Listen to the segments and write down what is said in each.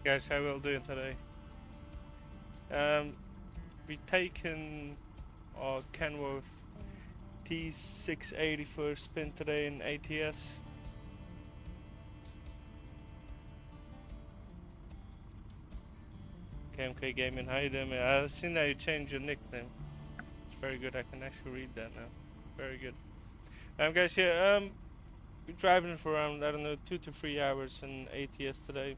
Guys, how we all doing today? We taken our Kenworth T680 for a spin today in ATS. KMK Gaming, how you doing, man? I've seen that you changed your nickname. It's very good. I can actually read that now. Very good. Guys, yeah, we're driving for around, I don't know, 2 to 3 hours in ATS today.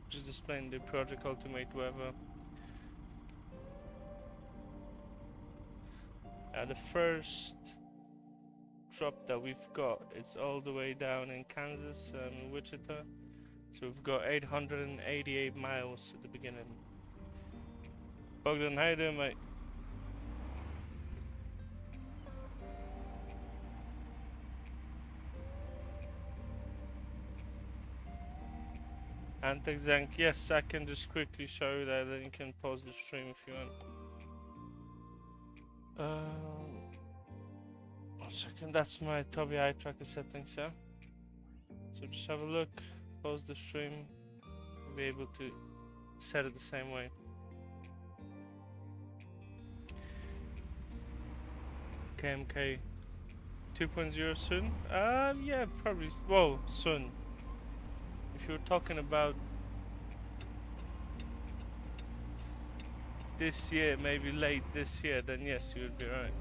Just displaying the Project Ultimate Weather. The first drop that we've got, it's all the way down in Kansas, Wichita. So we've got 888 miles at the beginning. Bogdan, how you doing, mate? Antexank, yes, I can just quickly show you that, then you can pause the stream if you want. 1 second, that's my Tobii eye tracker settings, yeah? So just have a look, pause the stream, you'll be able to set it the same way. KMK 2.0 soon? Yeah, probably, well, soon. If you're talking about this year, maybe late this year, then yes, you would be right.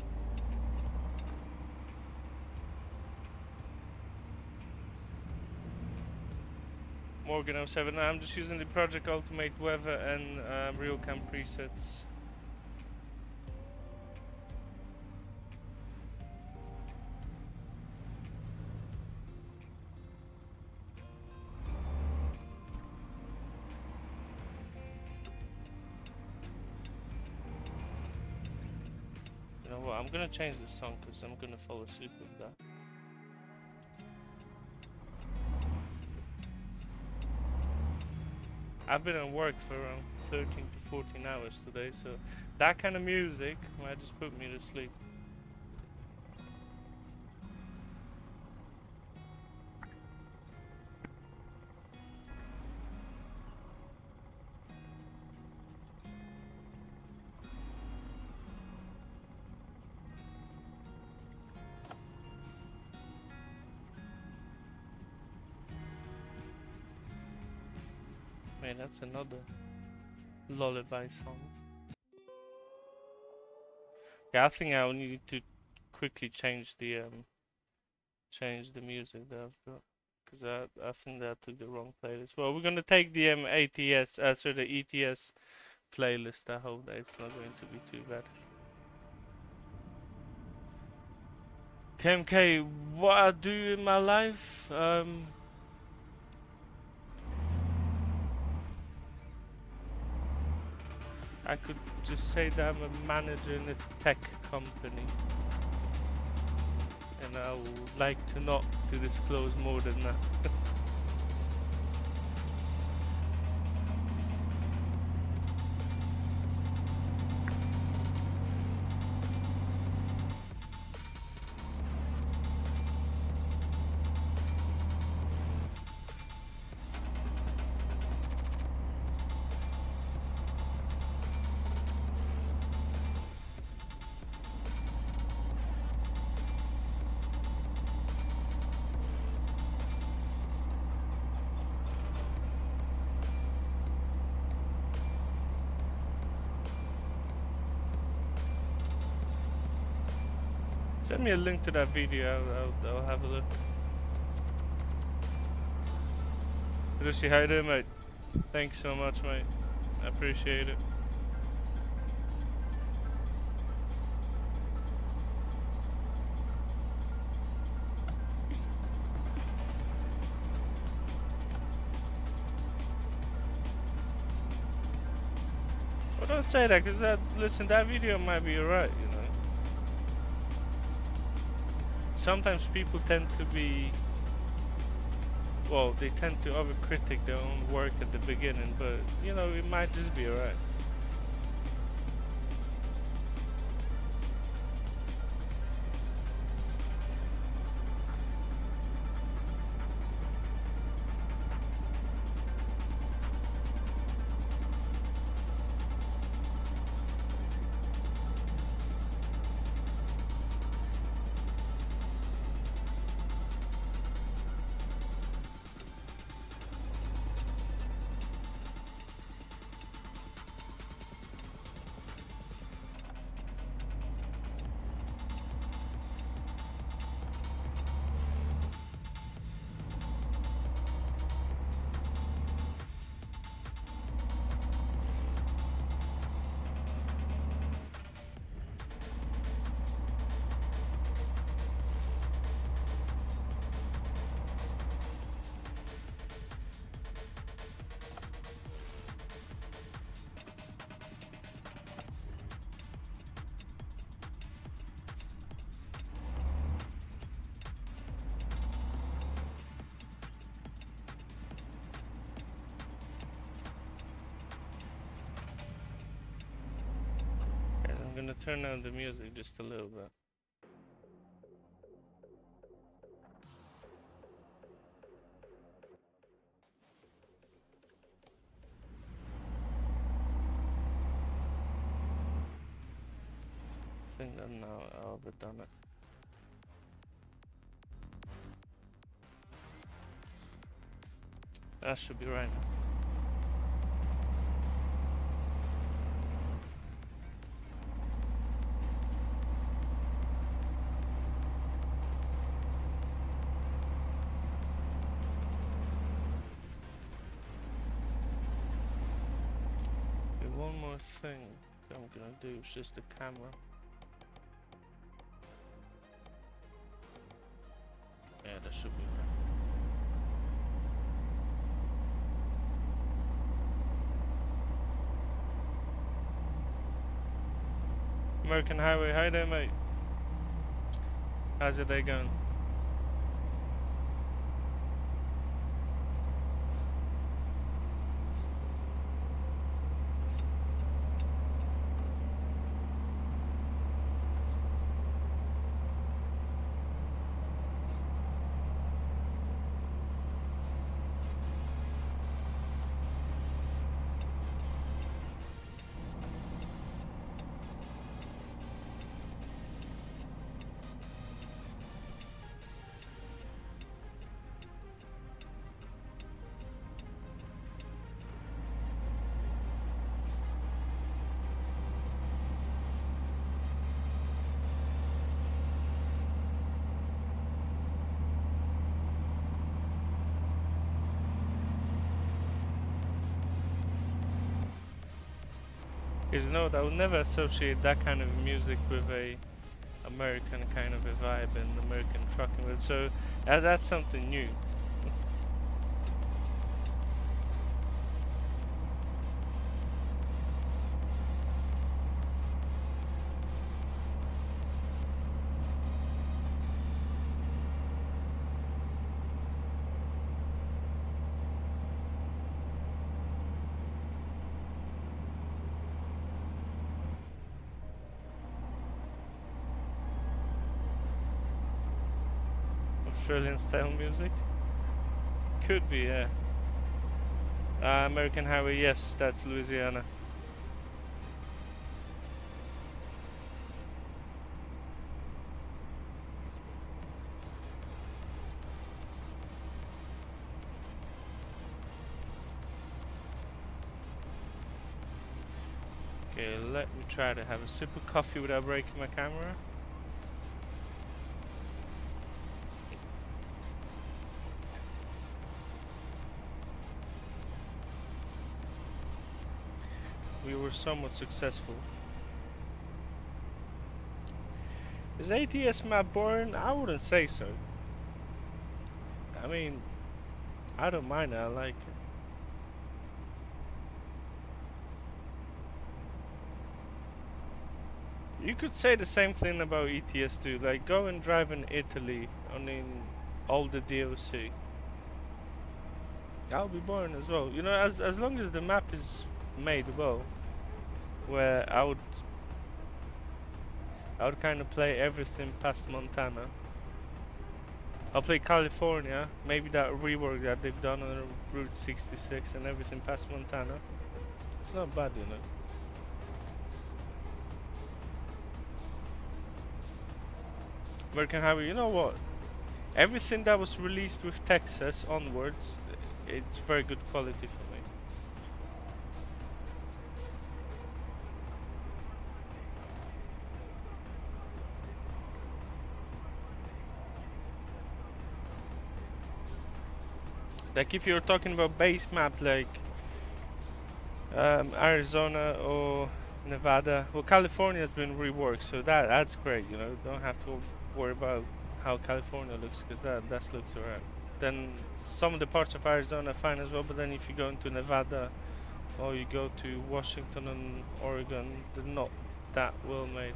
Morgan 07, I'm just using the Project Ultimate Weather and RealCam presets. You know what, I'm gonna change this song because I'm gonna fall asleep with that. I've been at work for around 13 to 14 hours today, so that kind of music might just put me to sleep. Man, that's another lullaby song. Yeah, I think I will need to quickly change the music that I've got, because I think that I took the wrong playlist. Well, we're gonna take the ATS, so the ETS playlist. I hope that it's not going to be too bad. KMK, what I do in my life? I could just say that I'm a manager in a tech company, and I would like to not to disclose more than that. Send me a link to that video, I'll have a look. Lucy, how you doing, mate? Thanks so much, mate. I appreciate it. Well, don't say that, because listen, that video might be alright, you know. Sometimes people tend to be, well, they tend to overcritic their own work at the beginning, but, you know, it might just be alright. gonna turn down the music just a little bit. I think that now I'll be done it. That should be right. Okay, one more thing that I'm gonna do is just the camera. Yeah, that should be right. American Highway, hi there, mate. How's your day going? Because no, I would never associate that kind of music with a American kind of a vibe and American trucking with. So that's something new. Australian style music? Could be, yeah. American Highway, yes, that's Louisiana. Okay, let me try to have a sip of coffee without breaking my camera. We were somewhat successful. Is ATS map boring? I wouldn't say so. I mean, I don't mind it, I like it. You could say the same thing about ETS too. Like, go and drive in Italy on in all the DLC. That'll be boring as well. You know, as long as the map is made well, where I would kind of play everything past Montana. I'll play California, maybe that rework that they've done on Route 66 and everything past Montana. It's not bad, you know. American Highway, you know what? Everything that was released with Texas onwards, it's very good quality for me. Like if you're talking about base map like Arizona or Nevada, well, California's been reworked, so that's great. You know, don't have to worry about how California looks because that looks alright. Then some of the parts of Arizona are fine as well, but then if you go into Nevada or you go to Washington and Oregon, they're not that well made.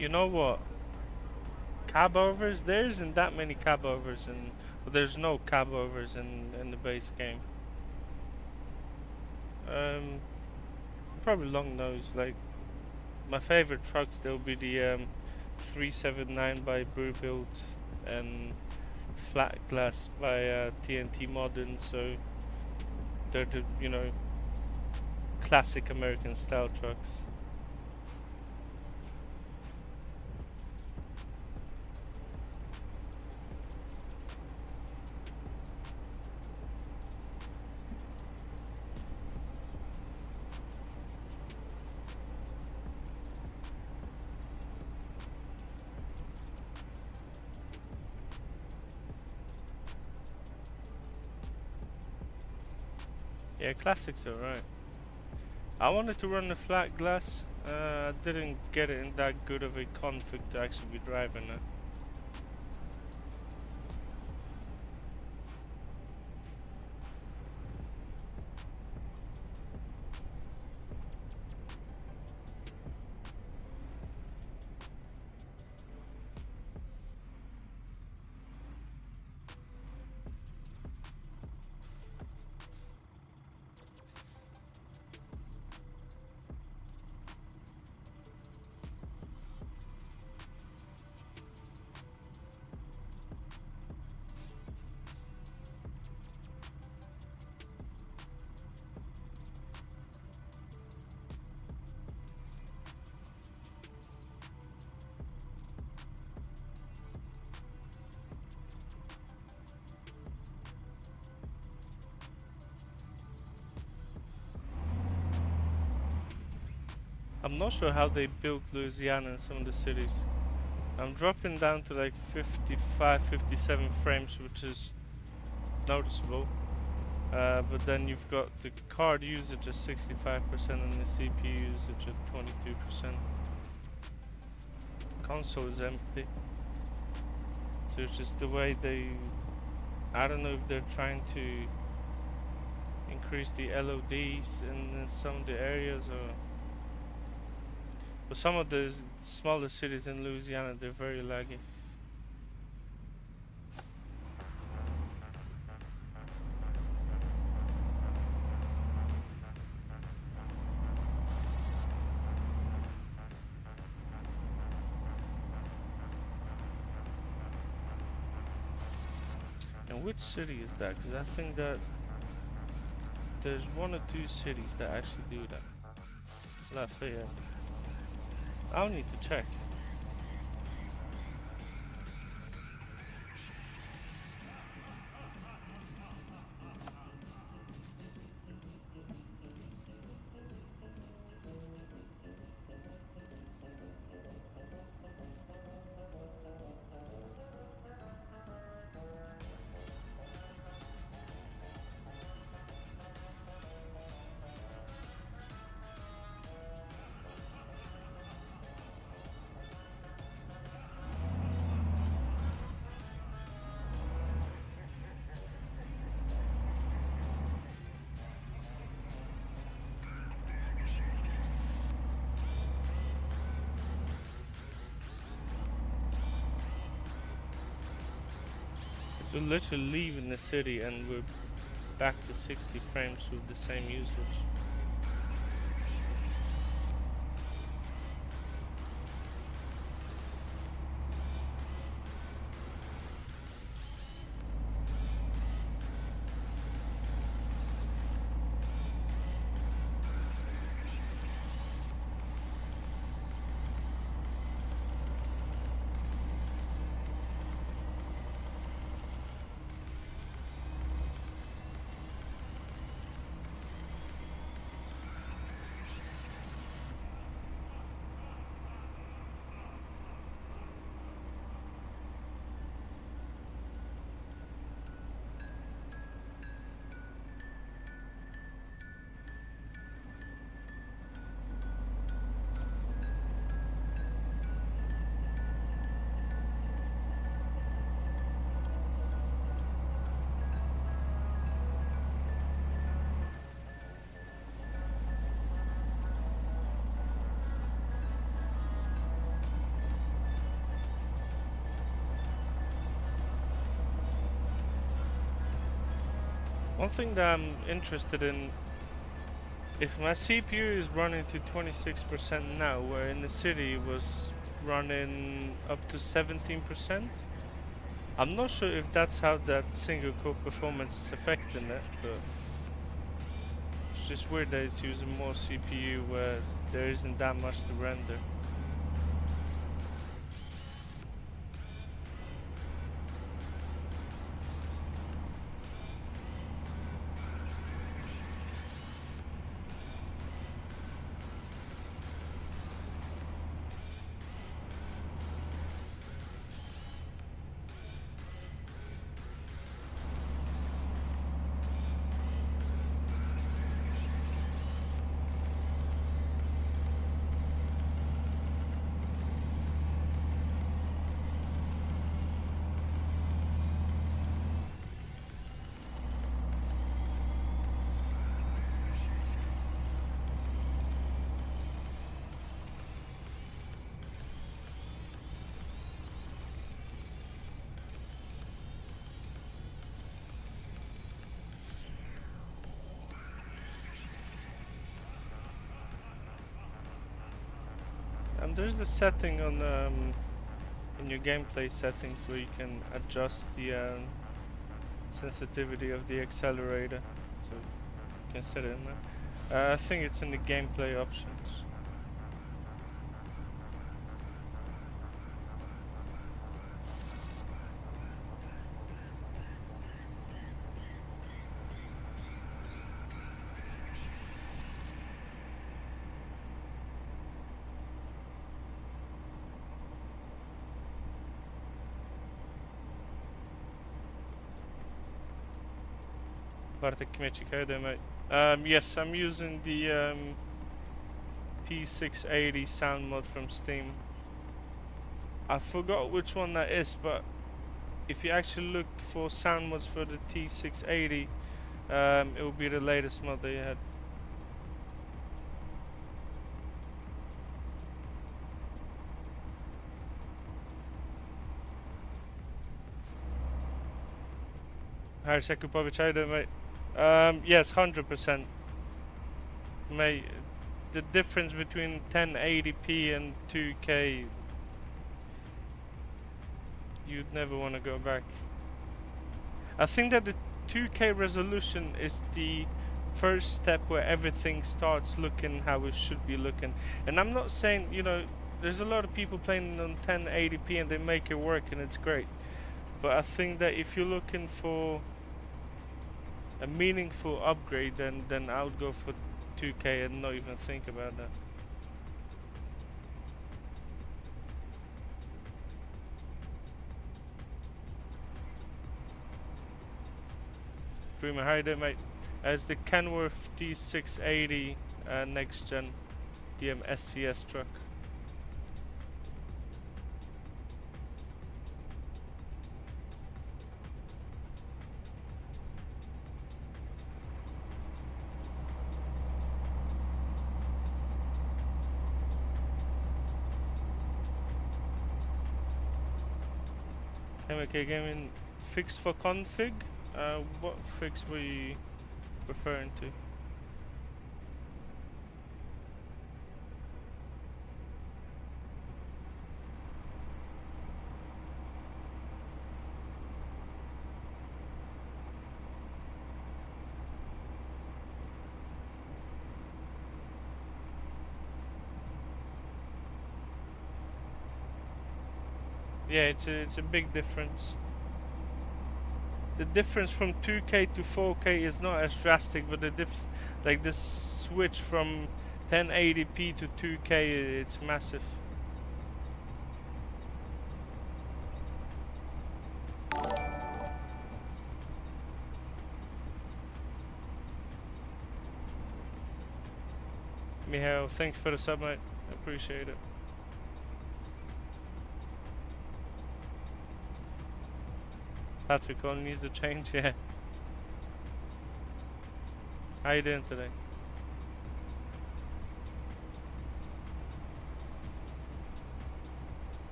You know what? Cab overs? There isn't that many cab overs in. Well, there's no cab overs in the base game. Um, probably long nose. Like my favorite trucks, they'll be the 379 by Brew Build and Flat Glass by TNT Modern. So they're the classic American style trucks. Yeah, classics are right. I wanted to run the flat glass. I didn't get it in that good of a config to actually be driving it. I'm not sure how they built Louisiana in some of the cities. I'm dropping down to like 55, 57 frames, which is noticeable. But then you've got the card usage at 65% and the CPU usage at 22%. The console is empty. So it's just the way they... I don't know if they're trying to increase the LODs in some of the areas or... But some of the smaller cities in Louisiana, they're very laggy. And which city is that? Because I think that there's one or two cities that actually do that. Lafayette. I'll need to check. So literally leaving the city and we're back to 60 frames with the same usage. One thing that I'm interested in, if my CPU is running to 26% now, where in the city it was running up to 17%, I'm not sure if that's how that single core performance is affecting it, but it's just weird that it's using more CPU where there isn't that much to render. There's the setting on in your gameplay settings where you can adjust the sensitivity of the accelerator, so you can set it in there. I think it's in the gameplay options. Bartek Kmiecik, how you doing, mate? Yes, I'm using the T680 sound mod from Steam. I forgot which one that is, but if you actually look for sound mods for the T680, it will be the latest mod they had. Hi, Sekupovic, how you doing, mate? Yes, 100%. Mate, the difference between 1080p and 2K, you'd never want to go back. I think that the 2K resolution is the first step where everything starts looking how it should be looking. And I'm not saying, you know, there's a lot of people playing on 1080p and they make it work and it's great. But I think that if you're looking for a meaningful upgrade, then I would go for 2K and not even think about that. Prima, how you doing, mate? It's the Kenworth D680 next gen DM SCS truck. MK Gaming fixed for config? What fix were you referring to? Yeah, it's a big difference. The difference from 2K to 4K is not as drastic, but like the switch from 1080p to 2K, it's massive. Mihail, thanks for the sub, mate. I appreciate it. Patrick only needs to change, yeah. How you doing today?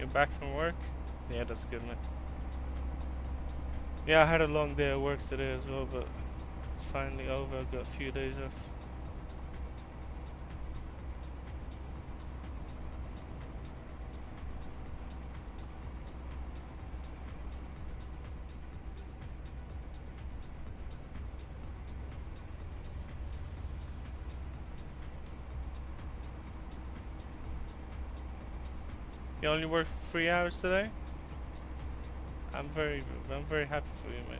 You're back from work? Yeah, that's good, man. Yeah, I had a long day at work today as well, but it's finally over. I've got a few days off. You only worked 3 hours today? I'm very happy for you, mate.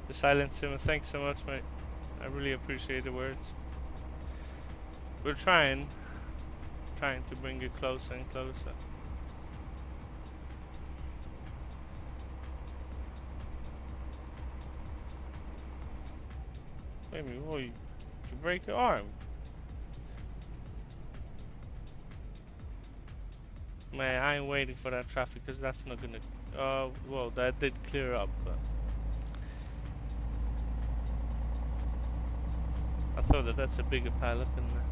The silent simmer, thanks so much, mate. I really appreciate the words. We're trying to bring you closer and closer. Wait a minute, did you break your arm? Man, I ain't waiting for that traffic because that's not gonna. Well, that did clear up, but I thought that's a bigger pile up in there.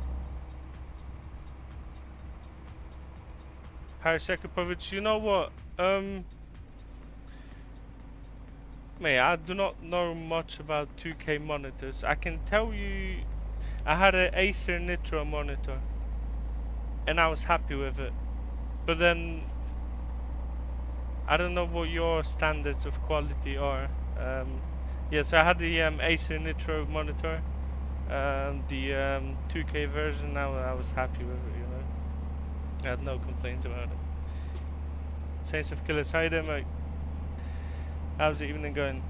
Harry Sekupovic, you know what? Man, I do not know much about 2K monitors. I can tell you, I had an Acer Nitro monitor, and I was happy with it. But then, I don't know what your standards of quality are. Yeah, so I had the Acer Nitro monitor, the 2K version. I was happy with it, you know. I had no complaints about it. Saints of Killers, hi there, mate. How's the evening going?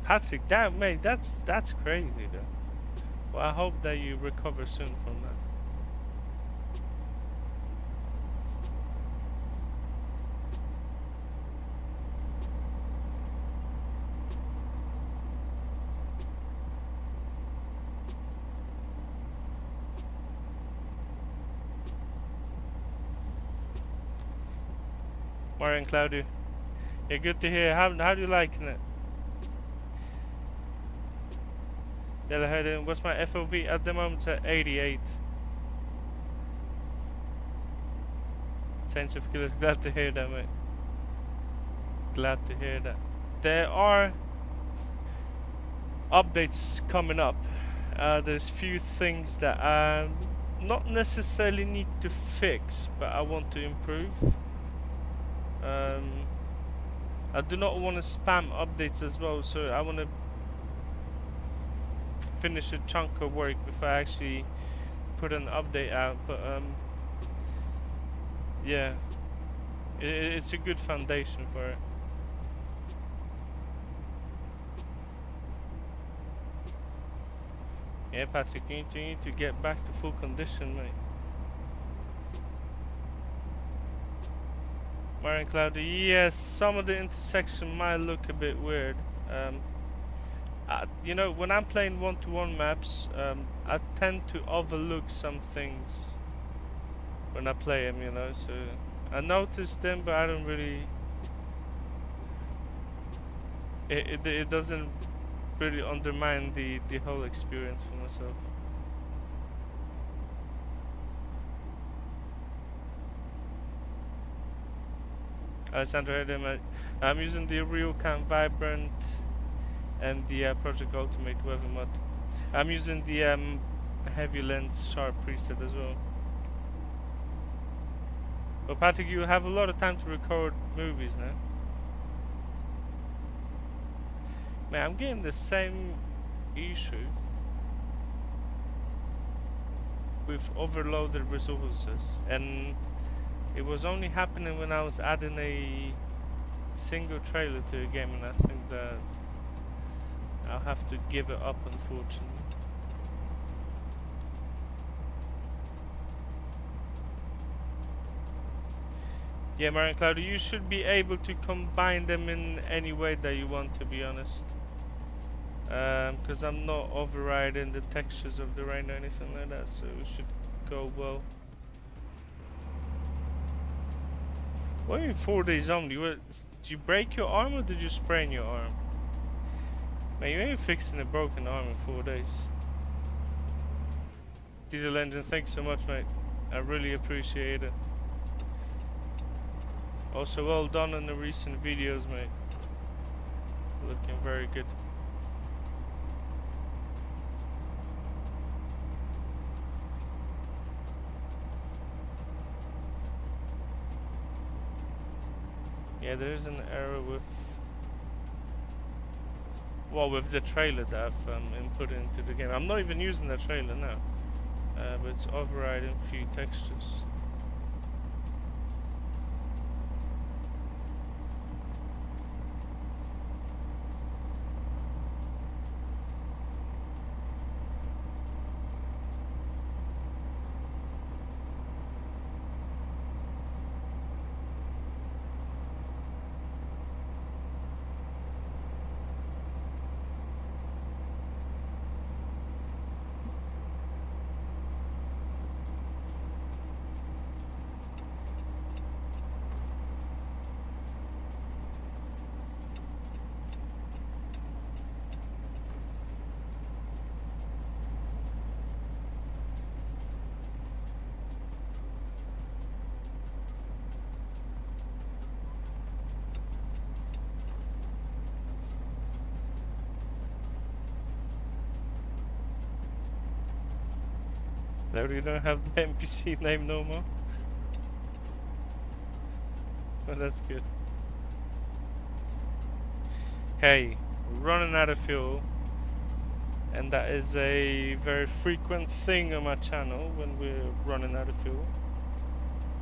Patrick, mate, that's crazy though. Well, I hope that you recover soon from that. Marian Claudio. Yeah, good to hear. How do you liking it? Yeah, what's my FOV at the moment? It's at 88. Saints of Killers, glad to hear that, mate. Glad to hear that. There are updates coming up. There's few things that I not necessarily need to fix, but I want to improve. I do not want to spam updates as well, so I want to finish a chunk of work before I actually put an update out. But yeah, it's a good foundation for it. Yeah, Patrick, you need to get back to full condition, mate. Marian Cloudy, yes, some of the intersection might look a bit weird. You know, when I'm playing one-to-one maps, I tend to overlook some things when I play them, you know, so I notice them, but I don't really... It doesn't really undermine the whole experience for myself. Alessandro, I'm using the RealCam Vibrant and the Project Ultimate Weather mod. I'm using the heavy lens sharp preset as well. Well, Patrick, you have a lot of time to record movies now. Man, I'm getting the same issue with overloaded resources, and it was only happening when I was adding a single trailer to a game, and I think that I'll have to give it up, unfortunately. Yeah, Marian Cloudy, you should be able to combine them in any way that you want, to be honest. Because I'm not overriding the textures of the rain or anything like that, so it should go well. What in 4 days only? What, did you break your arm or did you sprain your arm? Man, you ain't fixing a broken arm in 4 days. Diesel Engine, thanks so much, mate. I really appreciate it. Also, well done on the recent videos, mate. Looking very good. Yeah, there's an error with... well, with the trailer that I've input into the game. I'm not even using the trailer now. But it's overriding a few textures. Now you don't have the NPC name no more. Well, that's good. Okay, we're running out of fuel. And that is a very frequent thing on my channel when we're running out of fuel.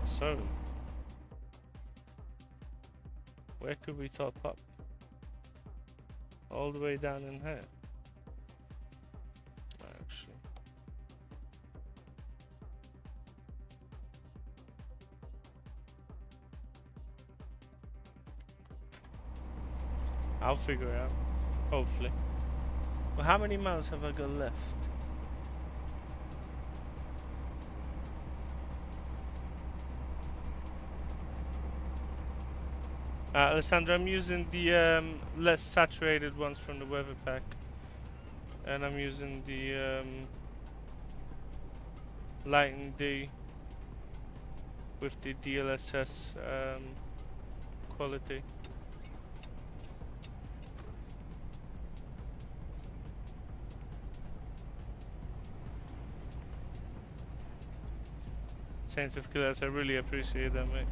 So, where could we top up? All the way down in here. Actually. I'll figure it out. Hopefully. Well, how many miles have I got left? Alessandra, I'm using the less saturated ones from the weather pack. And I'm using the Light and D with the DLSS quality. Saints of Killers, I really appreciate that, mate.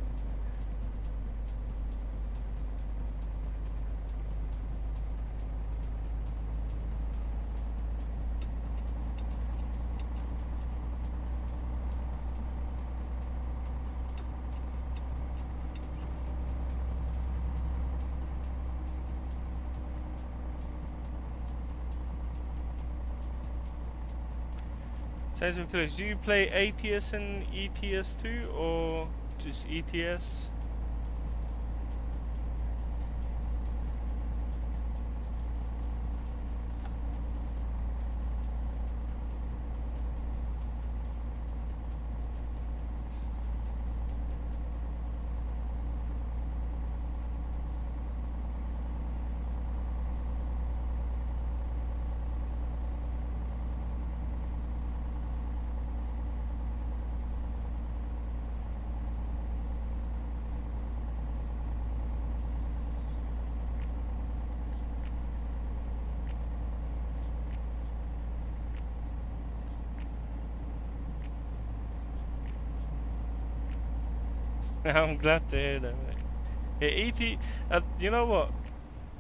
Saints of Killers, do you play ATS and ETS too, or just ETS? I'm glad to hear that, mate. Yeah, you know what?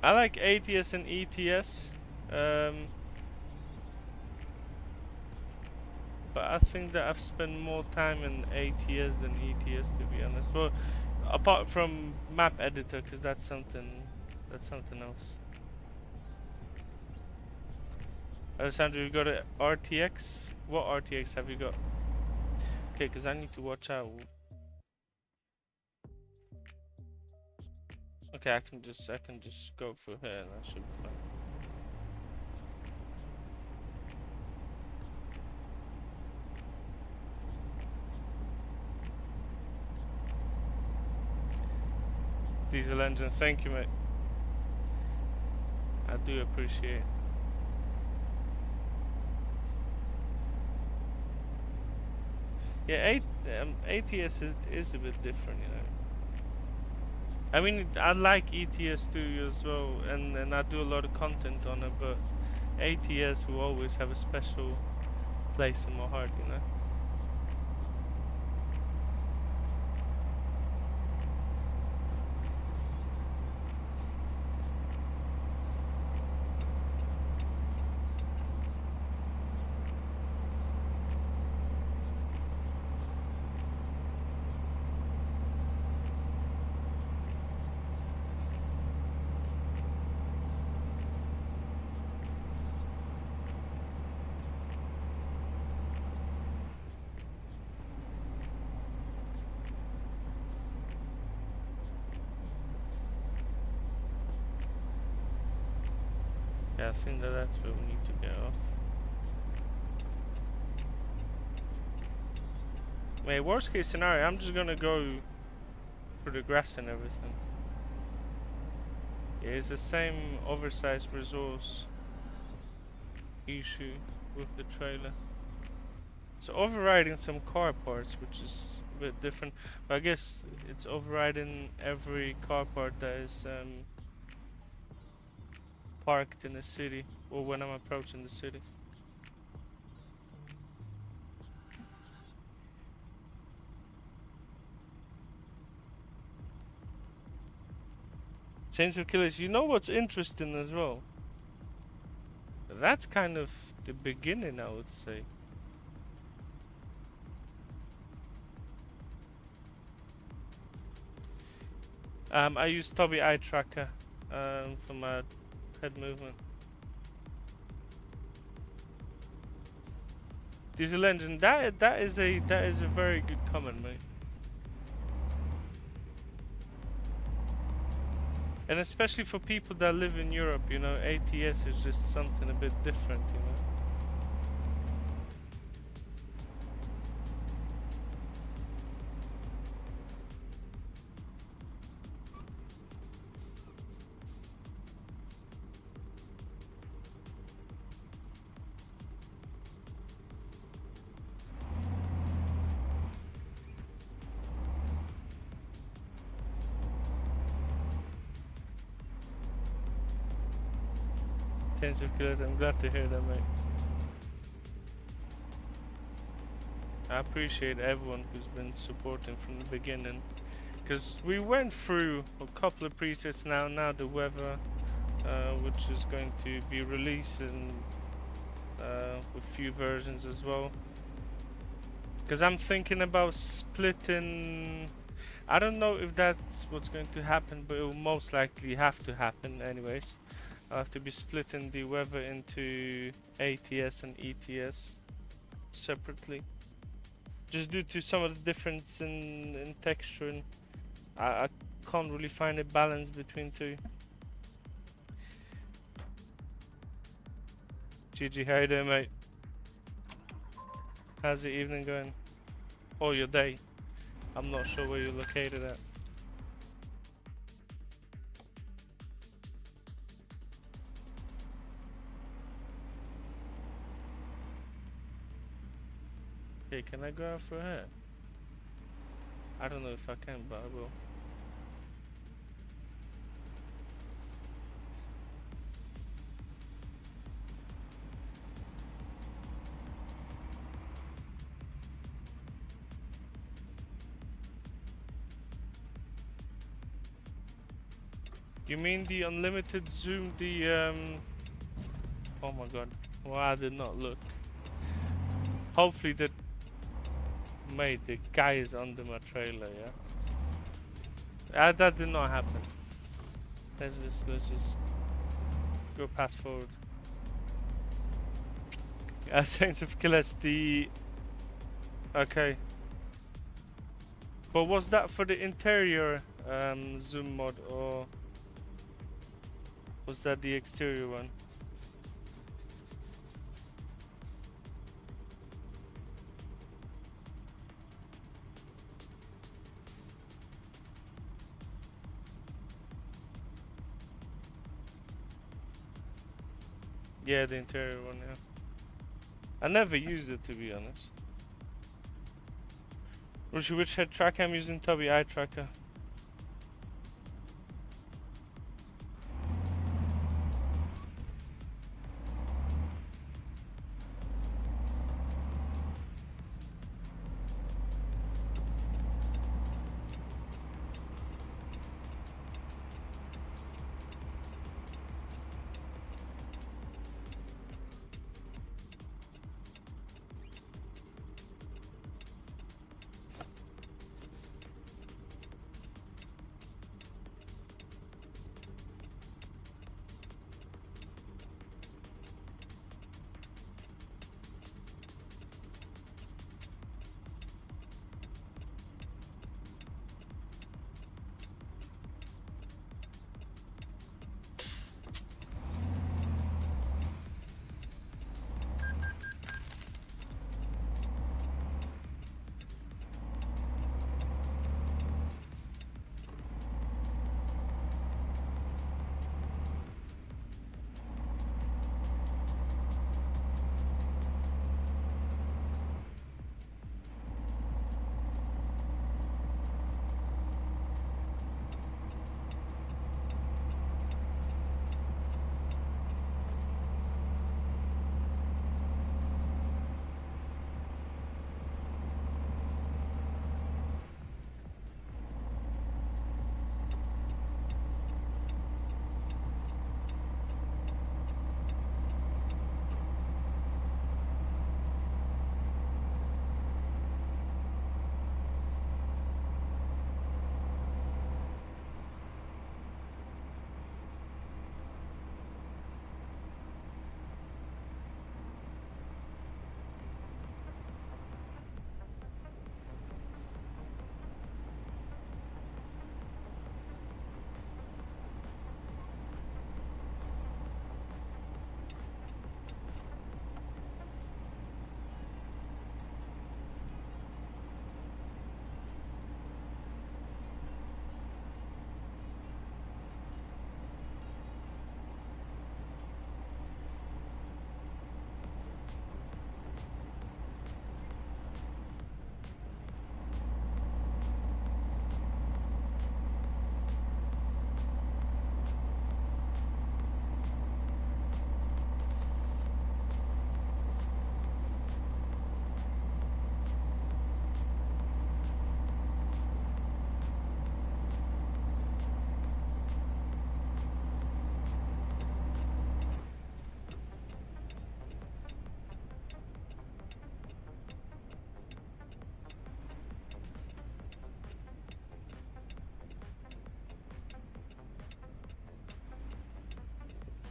I like ATS and ETS, but I think that I've spent more time in ATS than ETS, to be honest. Well, apart from map editor, because that's something else. Alessandro, you got a RTX? What RTX have you got? Okay, because I need to watch out. Okay, I can just go through here and that should be fine. Diesel engine. Thank you, mate. I do appreciate. Yeah, ATS is a bit different, you know. I mean, I like ETS too as well, and I do a lot of content on it, but ATS will always have a special place in my heart, you know. Yeah, I think that's where we need to get off. Mate, worst case scenario, I'm just gonna go for the grass and everything. Yeah, it's the same oversized resource issue with the trailer. It's overriding some car parts, which is a bit different. But I guess it's overriding every car part that is parked in the city, or when I'm approaching the city. Chains of Killers, you know what's interesting as well? That's kind of the beginning, I would say. I use Tobii eye tracker for my head movement. Diesel engine, that is a very good comment, mate. And especially for people that live in Europe, you know, ATS is just something a bit different, you know. Change of Killers, I'm glad to hear that, mate. I appreciate everyone who's been supporting from the beginning, because we went through a couple of presets now the weather, which is going to be released in a few versions as well, because I'm thinking about splitting. I don't know if that's what's going to happen, but it will most likely have to happen anyways. I'll have to be splitting the weather into ATS and ETS separately, just due to some of the difference in texture, and I can't really find a balance between two. GG, how you doing, mate? How's your evening going? Or your day? I'm not sure where you're located at. Hey, can I go out for her? I don't know if I can, but I will. You mean the unlimited zoom, oh my god. Well, I did not look. Hopefully that... Mate, the guy is under my trailer, yeah? That did not happen. Let's just go past forward. Saints of Killers, the... Okay. But was that for the interior zoom mod, or was that the exterior one? Yeah, the interior one, yeah. I never used it, to be honest. Which head track I'm using? Toby eye tracker.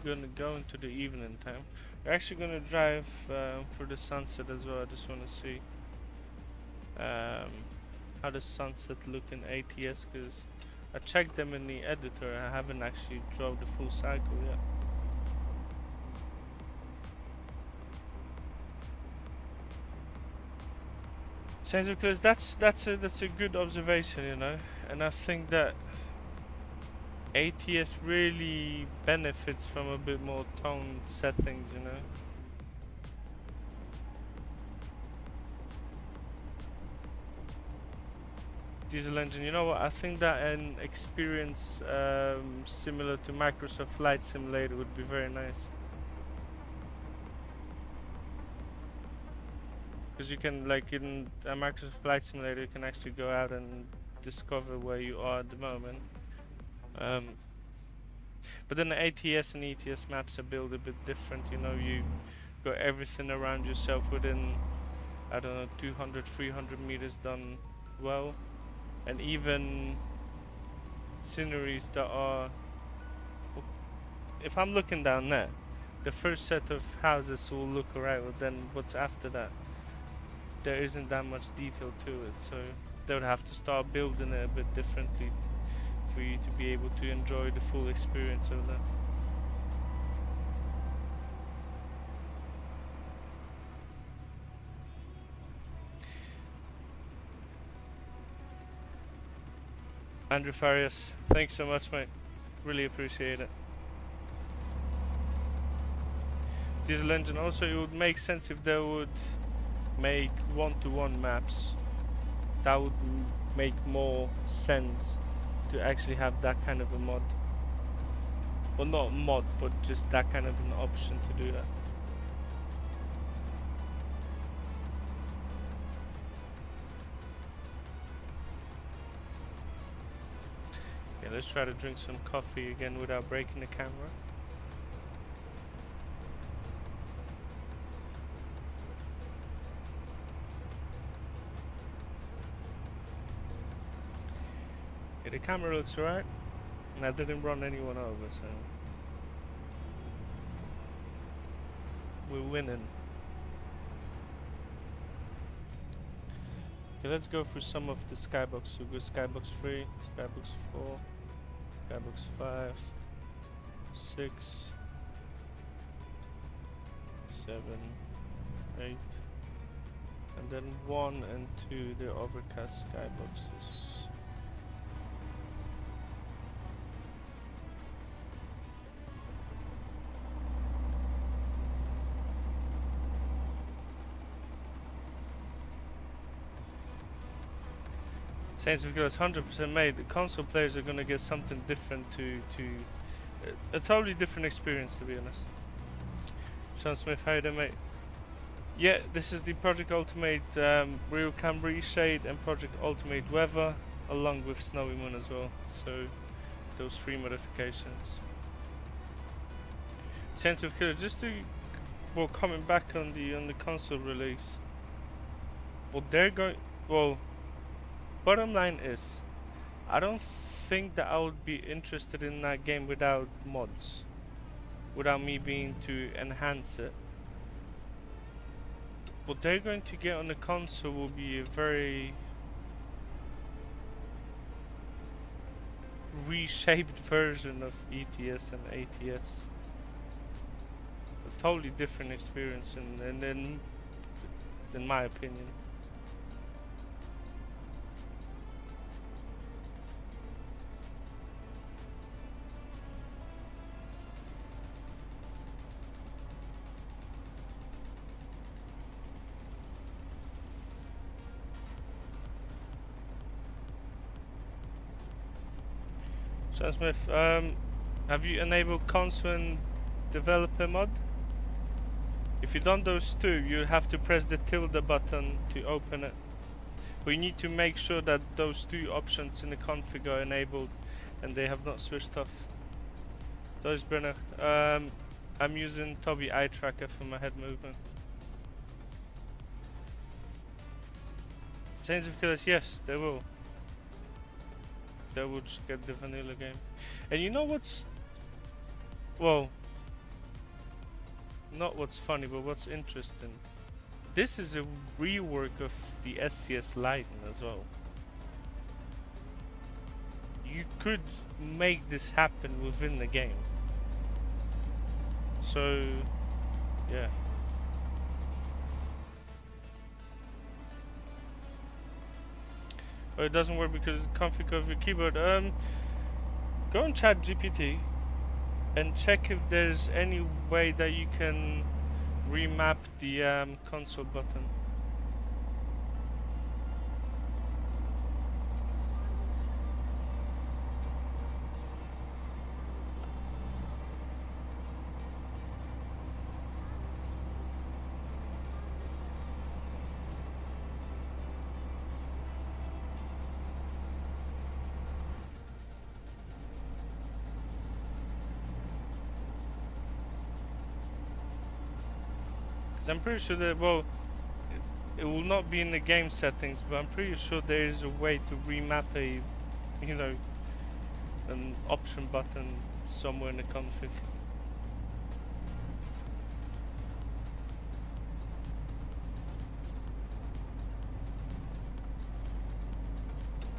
Gonna go into the evening time. We're actually gonna drive for the sunset as well. I just want to see um, how the sunset look in ATS, because I checked them in the editor. I haven't actually drove the full cycle yet. Sounds, because that's a good observation, you know, and I think that ATS really benefits from a bit more toned settings, you know. Diesel engine, you know what? I think that an experience similar to Microsoft Flight Simulator would be very nice. Because you can, like in a Microsoft Flight Simulator, you can actually go out and discover where you are at the moment. But then the ATS and ETS maps are built a bit different, you know, you got everything around yourself within, I don't know, 200, 300 meters done well. And even sceneries that are, if I'm looking down there, the first set of houses will look alright, but then what's after that? There isn't that much detail to it, so they would have to start building it a bit differently for you to be able to enjoy the full experience of that. Andrew Farias, thanks so much, mate. Really appreciate it. diesel engine. Also, it would make sense if they would make one-to-one maps. That would make more sense to actually have that kind of a mod. Well, not mod, but just that kind of an option to do that. Okay, let's try to drink some coffee again without breaking the camera. Yeah, the camera looks alright, and I didn't run anyone over, so we're winning. Okay, let's go through some of the Skybox. We'll go Skybox 3, Skybox 4, Skybox 5, 6, 7, 8, and then 1 and 2, the overcast Skyboxes. Saints of Ghost 100% made. The console players are gonna get something different to a totally different experience, to be honest. Sean Smith, how you doing, mate? Yeah, this is the Project Ultimate RealCam ReShade and Project Ultimate Weather, along with SnowyMoon as well. So those 3 modifications. Saints of Killer, just to coming back on the console release. Well, they're going bottom line is, I don't think that I would be interested in that game without mods, without me being to enhance it. What they're going to get on the console will be a very reshaped version of ETS and ATS. A totally different experience, in my opinion. Sean Smith, have you enabled console and developer mod? If you done those 2, you have to press the tilde button to open it. We need to make sure that those 2 options in the config are enabled and they have not switched off. Those Brenner, I'm using Tobii eye tracker for my head movement. Chains of Killers, yes, they will. They will just get the vanilla game. And you know what's... well... not what's funny, but what's interesting. This is a rework of the SCS lighting as well. You could make this happen within the game. So... yeah. Oh, it doesn't work because of the config of your keyboard. Go on ChatGPT and check if there's any way that you can remap the console button. I'm pretty sure that, well, it will not be in the game settings, but I'm pretty sure there is a way to remap a, you know, an option button somewhere in the config.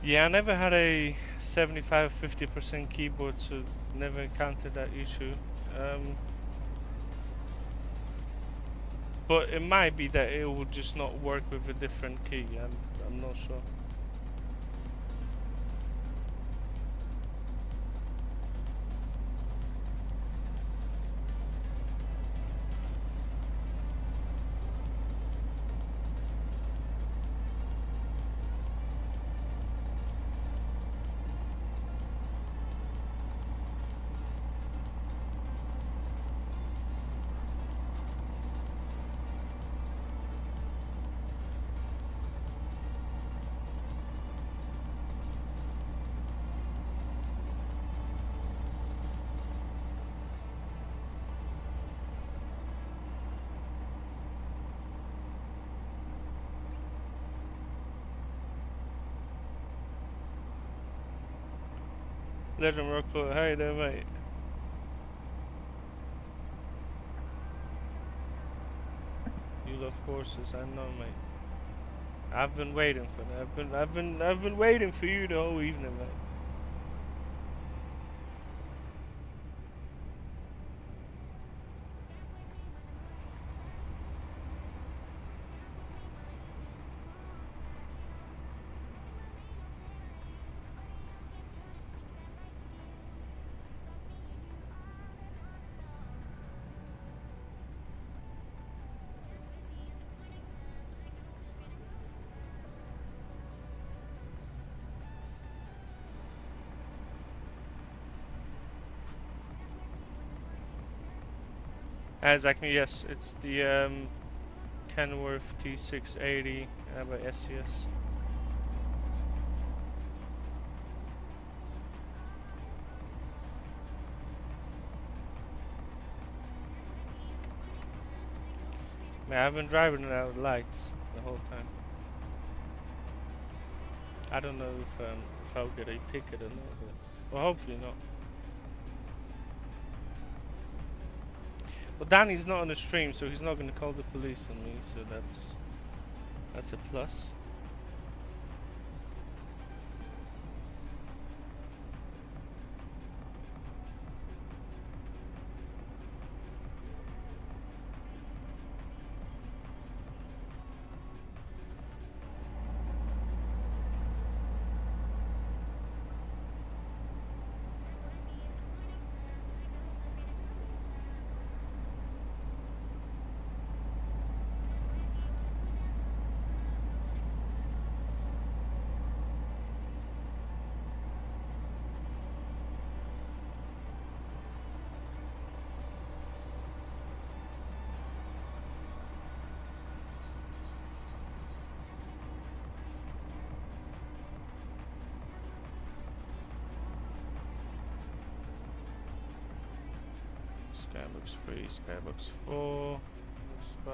Yeah, I never had a 75-50% keyboard, so never encountered that issue. But it might be that it will just not work with a different key. I'm not sure. Legend Rock, hey there, mate. You love horses, I know, mate. I've been waiting for that. I've been waiting for you the whole evening, mate. Exactly, yes, it's the Kenworth T680 by SES. Man, I've been driving it out with lights the whole time. I don't know if I'll get a ticket or not, but well, hopefully not. Well, Danny's not on the stream, so he's not gonna call the police on me, so that's a plus. Skybox 3, Skybox 4, 5.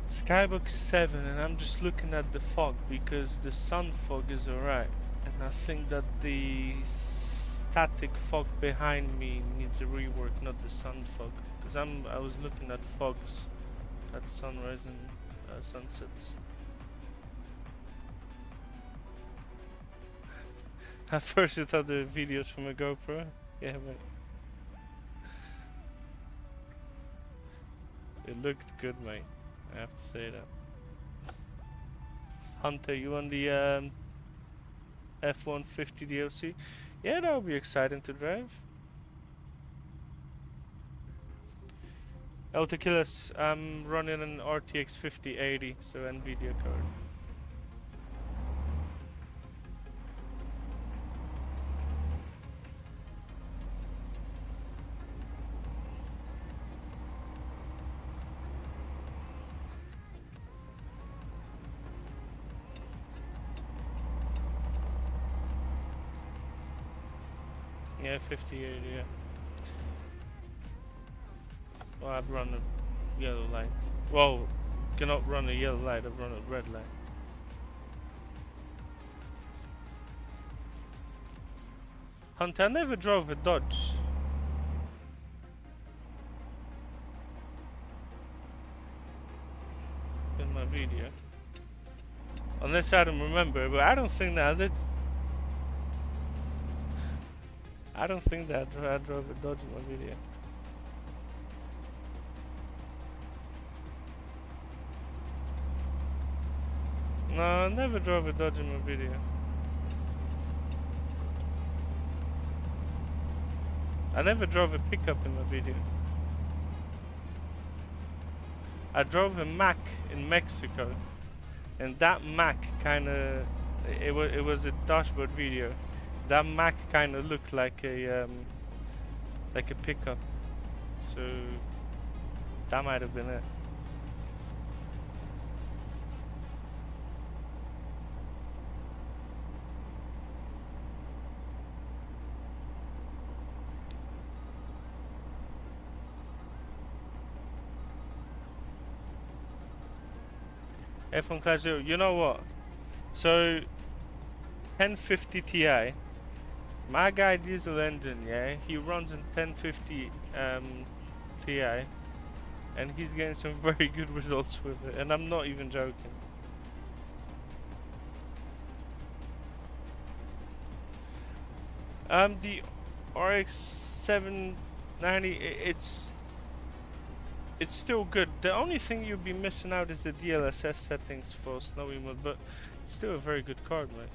Skybox 7, and I'm just looking at the fog because the sun fog is alright, and I think that the static fog behind me needs a rework, not the sun fog. Because I was looking at fogs at sunrise and sunsets. At first you thought the videos from a GoPro? Yeah, but it looked good, mate. I have to say that. Hunter, you on the F-150 DLC? Yeah, that would be exciting to drive. Autokillus, I'm running an RTX 5080, so NVIDIA card. Yeah, 5080, yeah. Well, I'd run a yellow light. Well, cannot run a yellow light, I've run a red light. Hunter, I never drove a Dodge. In my video. Unless I don't remember, but I don't think that I did. I don't think that I drove a Dodge in my video. No, I never drove a Dodge in my video. I never drove a pickup in my video. I drove a Mac in Mexico, and that Mac kinda, it was a dashboard video. That Mac kinda looked like a pickup, so that might have been it. F1 Class 0. You know what? So 1050 Ti. My guy diesel engine, yeah, he runs in 1050 Ti, and he's getting some very good results with it, and I'm not even joking. The RX 790, it's still good. The only thing you'll be missing out is the DLSS settings for SnowyMoon, but it's still a very good card, mate.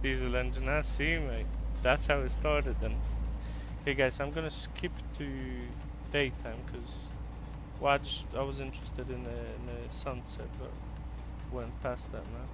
Diesel engine, I see, mate. That's how it started then. Hey guys, I'm gonna skip to daytime because, well, I was interested in the sunset, but went past that now.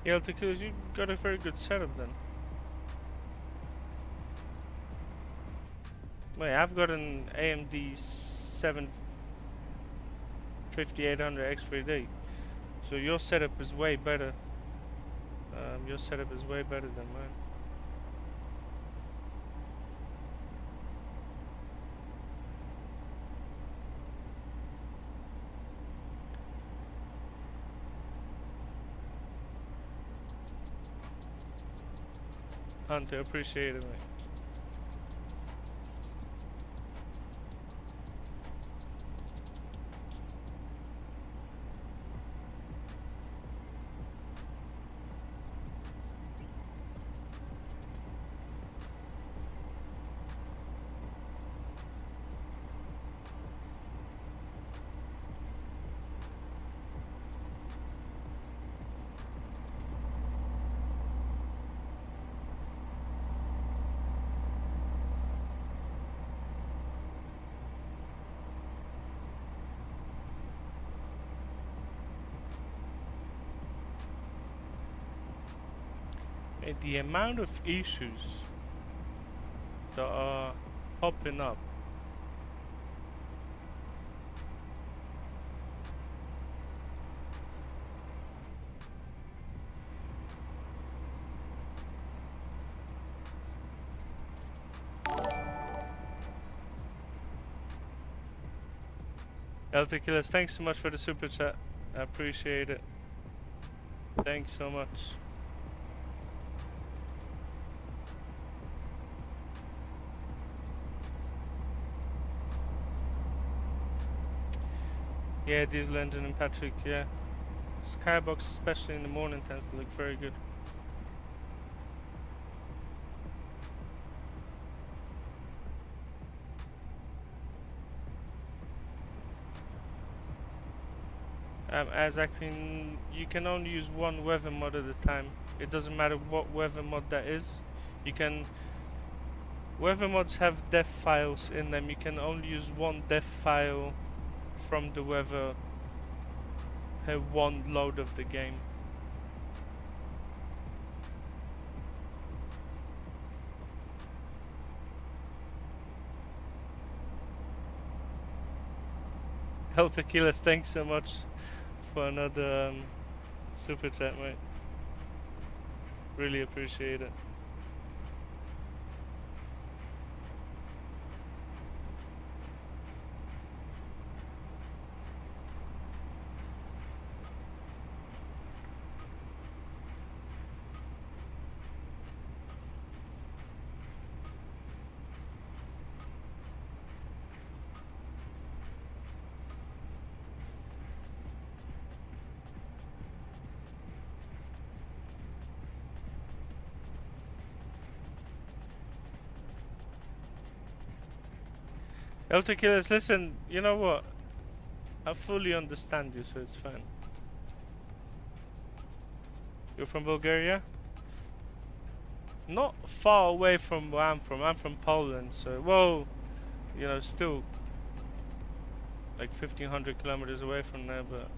Yeah, because you got a very good setup then. Wait, I've got an AMD 75800 X3D, so your setup is way better. Your setup is way better than mine. Hunter, appreciate it, mate. The amount of issues that are popping up. Elder Killers, thanks so much for the super chat. I appreciate it. Thanks so much. Yeah, diesel engine and Patrick, yeah. Skybox, especially in the morning, tends to look very good. As you can only use one weather mod at a time. It doesn't matter what weather mod that is. You can... Weather mods have def files in them. You can only use one def file from the weather one load of the game. Health Tequilas, thanks so much for another super chat, mate. Really appreciate it. Elder Killers, listen, you know what? I fully understand you, so it's fine. You're from Bulgaria? Not far away from where I'm from. I'm from Poland, so well, you know, still like 1,500 kilometers away from there, but.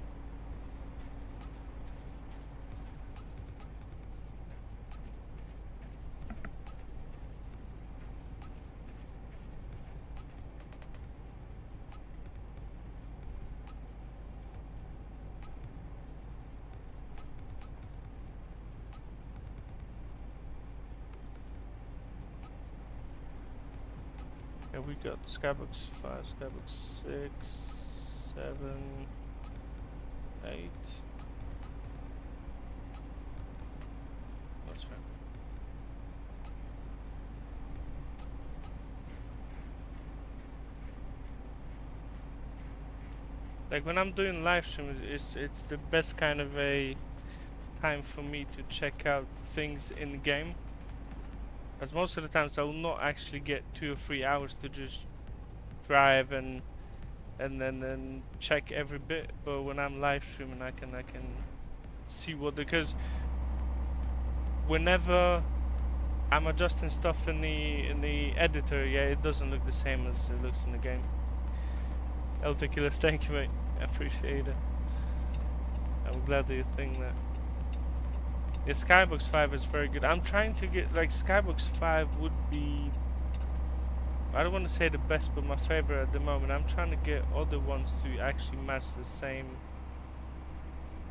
Yeah, we got Skybox 5, Skybox 6, 7, 8. That's fair. Like when I'm doing live stream, it's the best kind of a time for me to check out things in the game. As most of the times I will not actually get 2 or 3 hours to just drive and then check every bit. But when I'm live streaming, I can see what, because whenever I'm adjusting stuff in the editor, yeah, it doesn't look the same as it looks in the game. Elticulus, thank you, mate. I appreciate it. I'm glad that you think that. Yeah, Skybox 5 is very good. I'm trying to get, like, Skybox 5 would be, I don't want to say the best, but my favorite at the moment. I'm trying to get other ones to actually match the same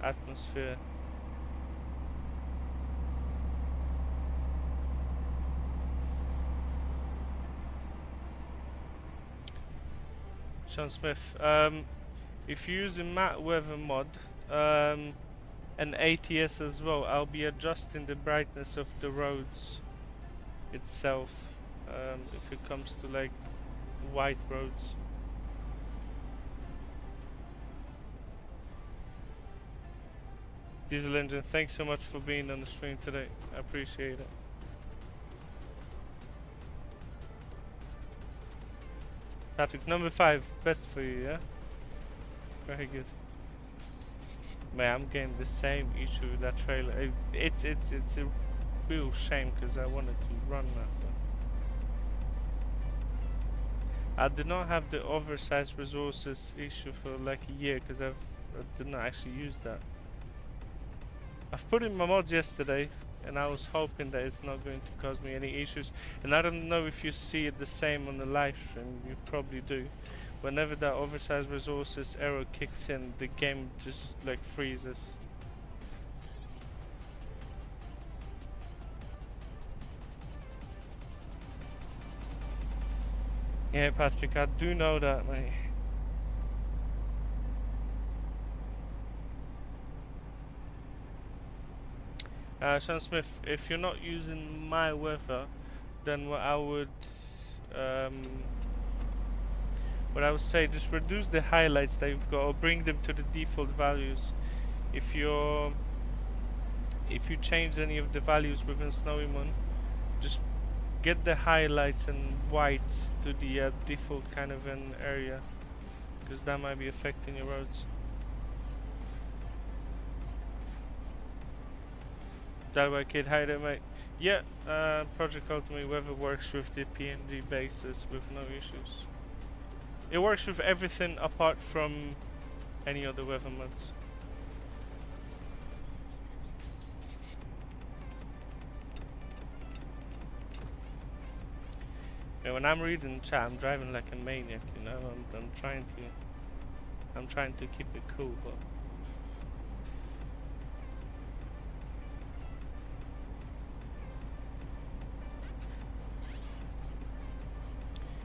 atmosphere. Sean Smith, if you use a matte weather mod, and ATS as well, I'll be adjusting the brightness of the roads itself, if it comes to like white roads. Diesel Engine, thanks so much for being on the stream today. I appreciate it. Patrick, number 5, best for you, yeah? Very good. Man, I'm getting the same issue with that trailer. It's a real shame because I wanted to run that. But I did not have the oversized resources issue for like a year because I did not actually use that. I've put in my mods yesterday and I was hoping that it's not going to cause me any issues. And I don't know if you see it the same on the live stream. You probably do. Whenever that oversized resources error kicks in, the game just like freezes. Yeah, Patrick, I do know that, mate. Sean Smith, if you're not using my weather, then what I would say, just reduce the highlights that you've got or bring them to the default values. If you change any of the values within SnowyMoon, just get the highlights and whites to the default kind of an area, because that might be affecting your roads. That way, kid, hi there, mate. Yeah, Project Ultimate Weather works with the PNG basis with no issues. It works with everything apart from any other weather mods. Yeah, when I'm reading chat, I'm driving like a maniac, you know. I'm trying to keep it cool, but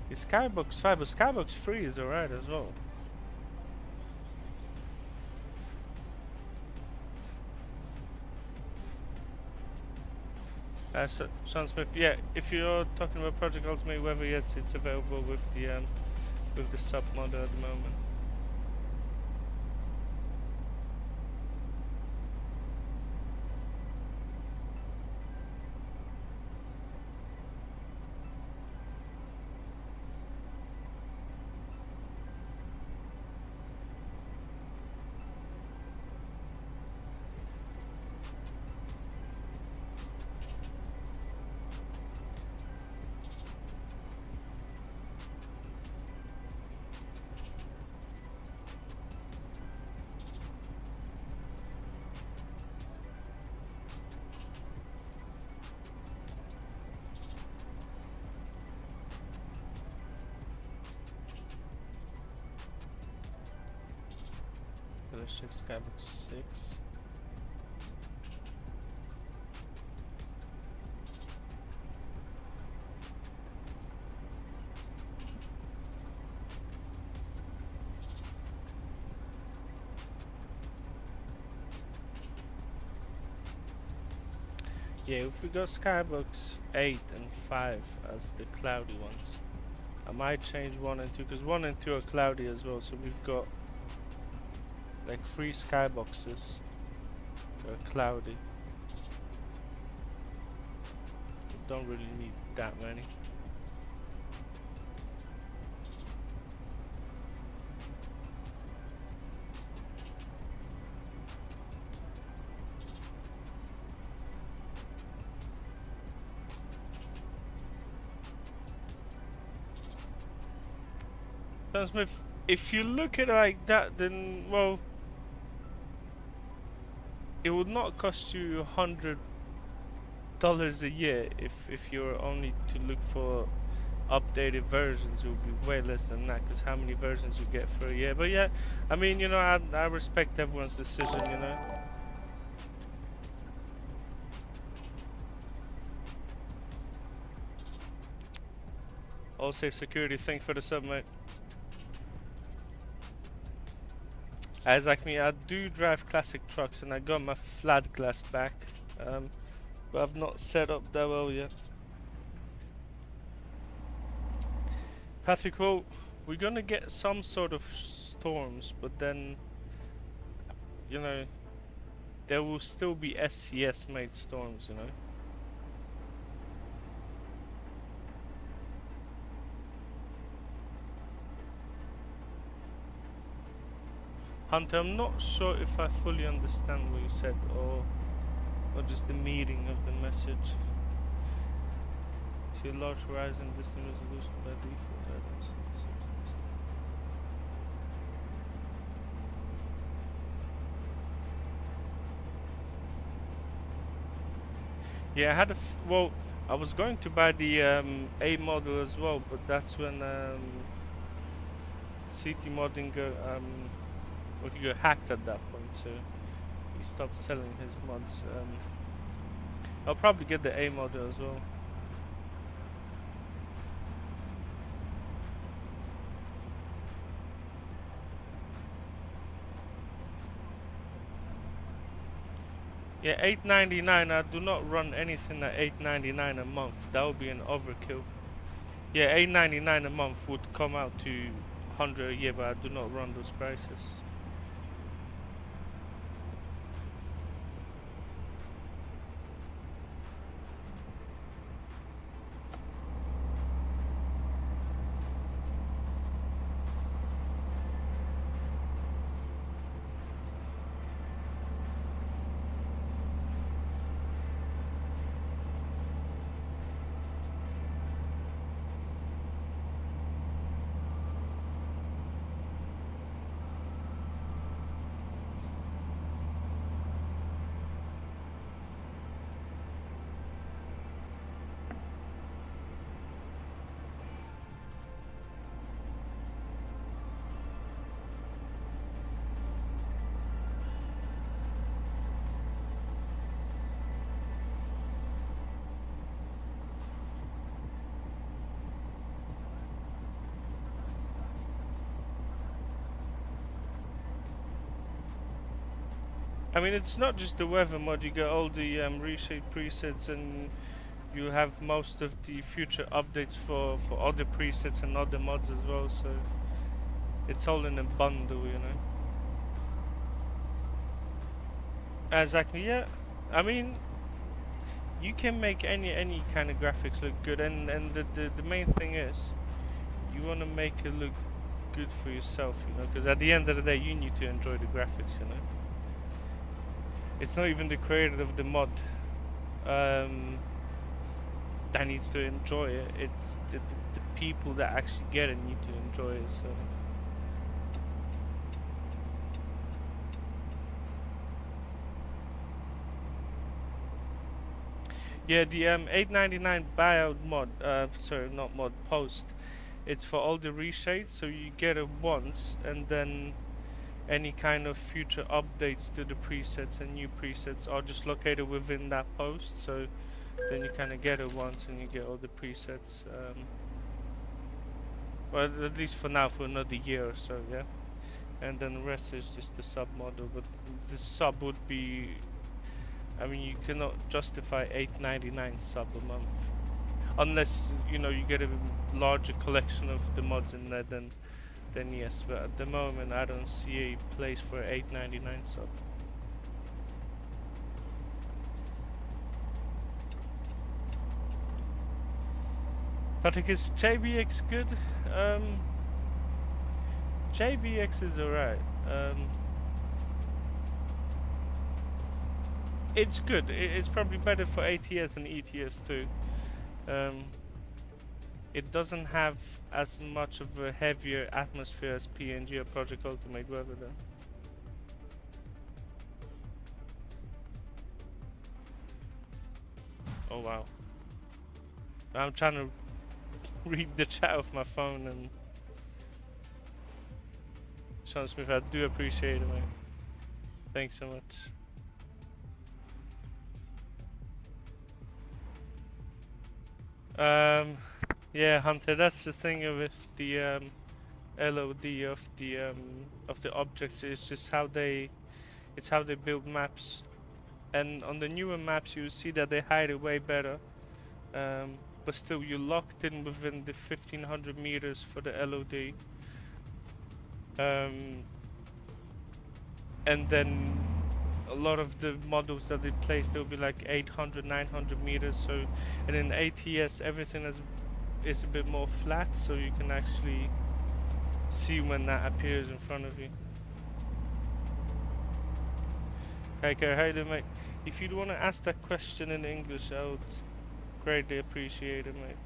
it's Skybox 5, but Skybox 3 is alright as well. Sean Smith, yeah, if you're talking about Project Ultimate Weather, yes, it's available with the sub mod at the moment. let's check Skybox 6. Yeah, if we go Skybox 8 and 5 as the cloudy ones, I might change 1 and 2 because 1 and 2 are cloudy as well. So we've got like 3 skyboxes that are cloudy. We don't really need that many. Smith, if you look at it like that, then well, it would not cost you $100 a year if you're only to look for updated versions. It would be way less than that, because how many versions you get for a year. But yeah, I mean, you know, I respect everyone's decision, you know. All safe security, thanks for the sub, mate. As like me, I do drive classic trucks and I got my flat glass back, but I've not set up that well yet. Patrick, well, we're gonna get some sort of storms, but then, you know, there will still be SCS made storms, you know. Hunter, I'm not sure if I fully understand what you said, or just the meaning of the message. To a large horizon, distant resolution by default. Yeah, I had well, I was going to buy the A model as well, but that's when CT modding well, he got hacked at that point, so he stopped selling his mods. I'll probably get the A model as well. Yeah, $8.99. I do not run anything at $8.99 a month. That would be an overkill. Yeah, $8.99 a month would come out to $100 a year, but I do not run those prices. I mean, it's not just the weather mod, you get all the reshade presets, and you have most of the future updates for other presets and other mods as well, so it's all in a bundle, you know. Exactly, yeah. I mean, you can make any kind of graphics look good, and the main thing is, you want to make it look good for yourself, you know, because at the end of the day, you need to enjoy the graphics, you know. It's not even the creator of the mod that needs to enjoy it. It's the people that actually get it need to enjoy it. So yeah, the $8.99 buyout mod. Sorry, not mod, post. It's for all the reshades, so you get it once, and then any kind of future updates to the presets and new presets are just located within that post. So then you kind of get it once and you get all the presets. Well, at least for now, for another year or so, yeah. And then the rest is just the sub model. But the sub would be, I mean, you cannot justify $8.99 sub a month unless you know you get a larger collection of the mods in there. Then yes. But at the moment, I don't see a place for $8.99 sub. I think is JBX good? JBX is alright. It's good. It's probably better for ATS than ETS too. It doesn't have as much of a heavier atmosphere as PNG or Project Ultimate Weather though. Oh wow. I'm trying to read the chat off my phone, and Sean Smith, I do appreciate it, mate. Thanks so much. Yeah, Hunter, that's the thing with the LOD of the objects. It's just how they build maps, and on the newer maps you see that they hide it way better. But still, you're locked in within the 1500 meters for the LOD. And then a lot of the models that they place, they'll be like 800, 900 meters. So, and in ATS, everything is a bit more flat, so you can actually see when that appears in front of you. Okay, how you doing, mate? If you'd want to ask that question in English, I would greatly appreciate it, mate.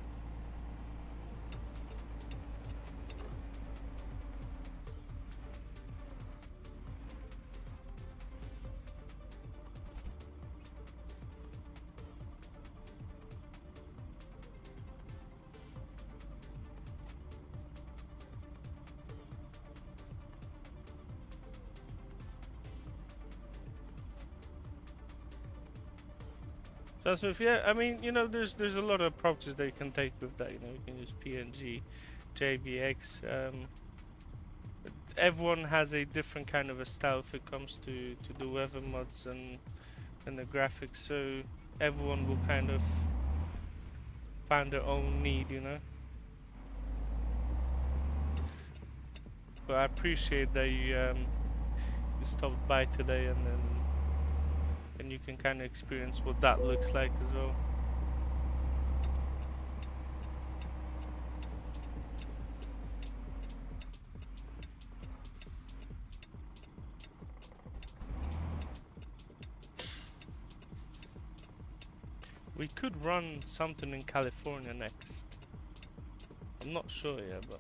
So yeah, I mean, you know, there's a lot of approaches that you can take with that. You know, you can use PNG, JBX. Everyone has a different kind of a style if it comes to the weather mods and the graphics. So everyone will kind of find their own need, you know. But I appreciate that you stopped by today, and you can kind of experience what that looks like as well. We could run something in California next. I'm not sure yet, but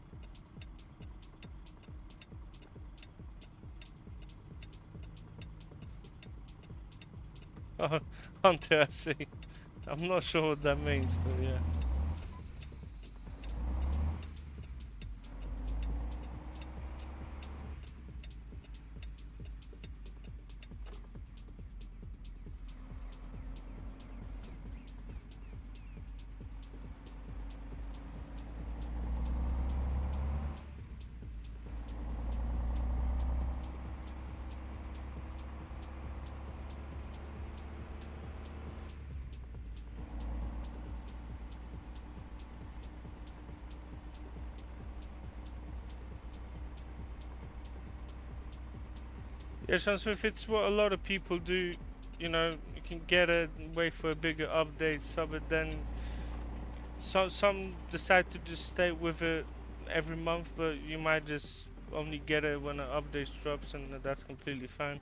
oh, Hunter, I see. I'm not sure what that means, but yeah. Yeah, so if it's what a lot of people do, you know, you can get it, wait for a bigger update, sub it, then some decide to just stay with it every month, but you might just only get it when an update drops, and that's completely fine.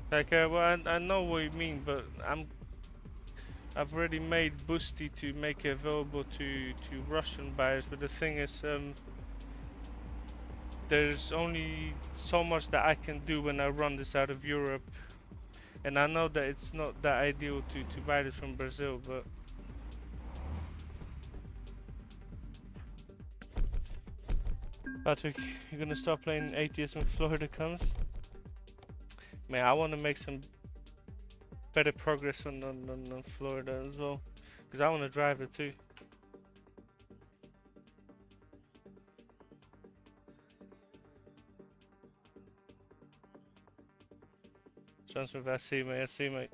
Like, well, I know what you mean, but I've already made Boosty to make it available to Russian buyers, but the thing is, there's only so much that I can do when I run this out of Europe. And I know that it's not that ideal to buy this from Brazil, but Patrick, you're gonna start playing ATS when Florida comes? Man, I want to make some better progress on Florida as well, because I want to drive it too. John Smith, I see, mate.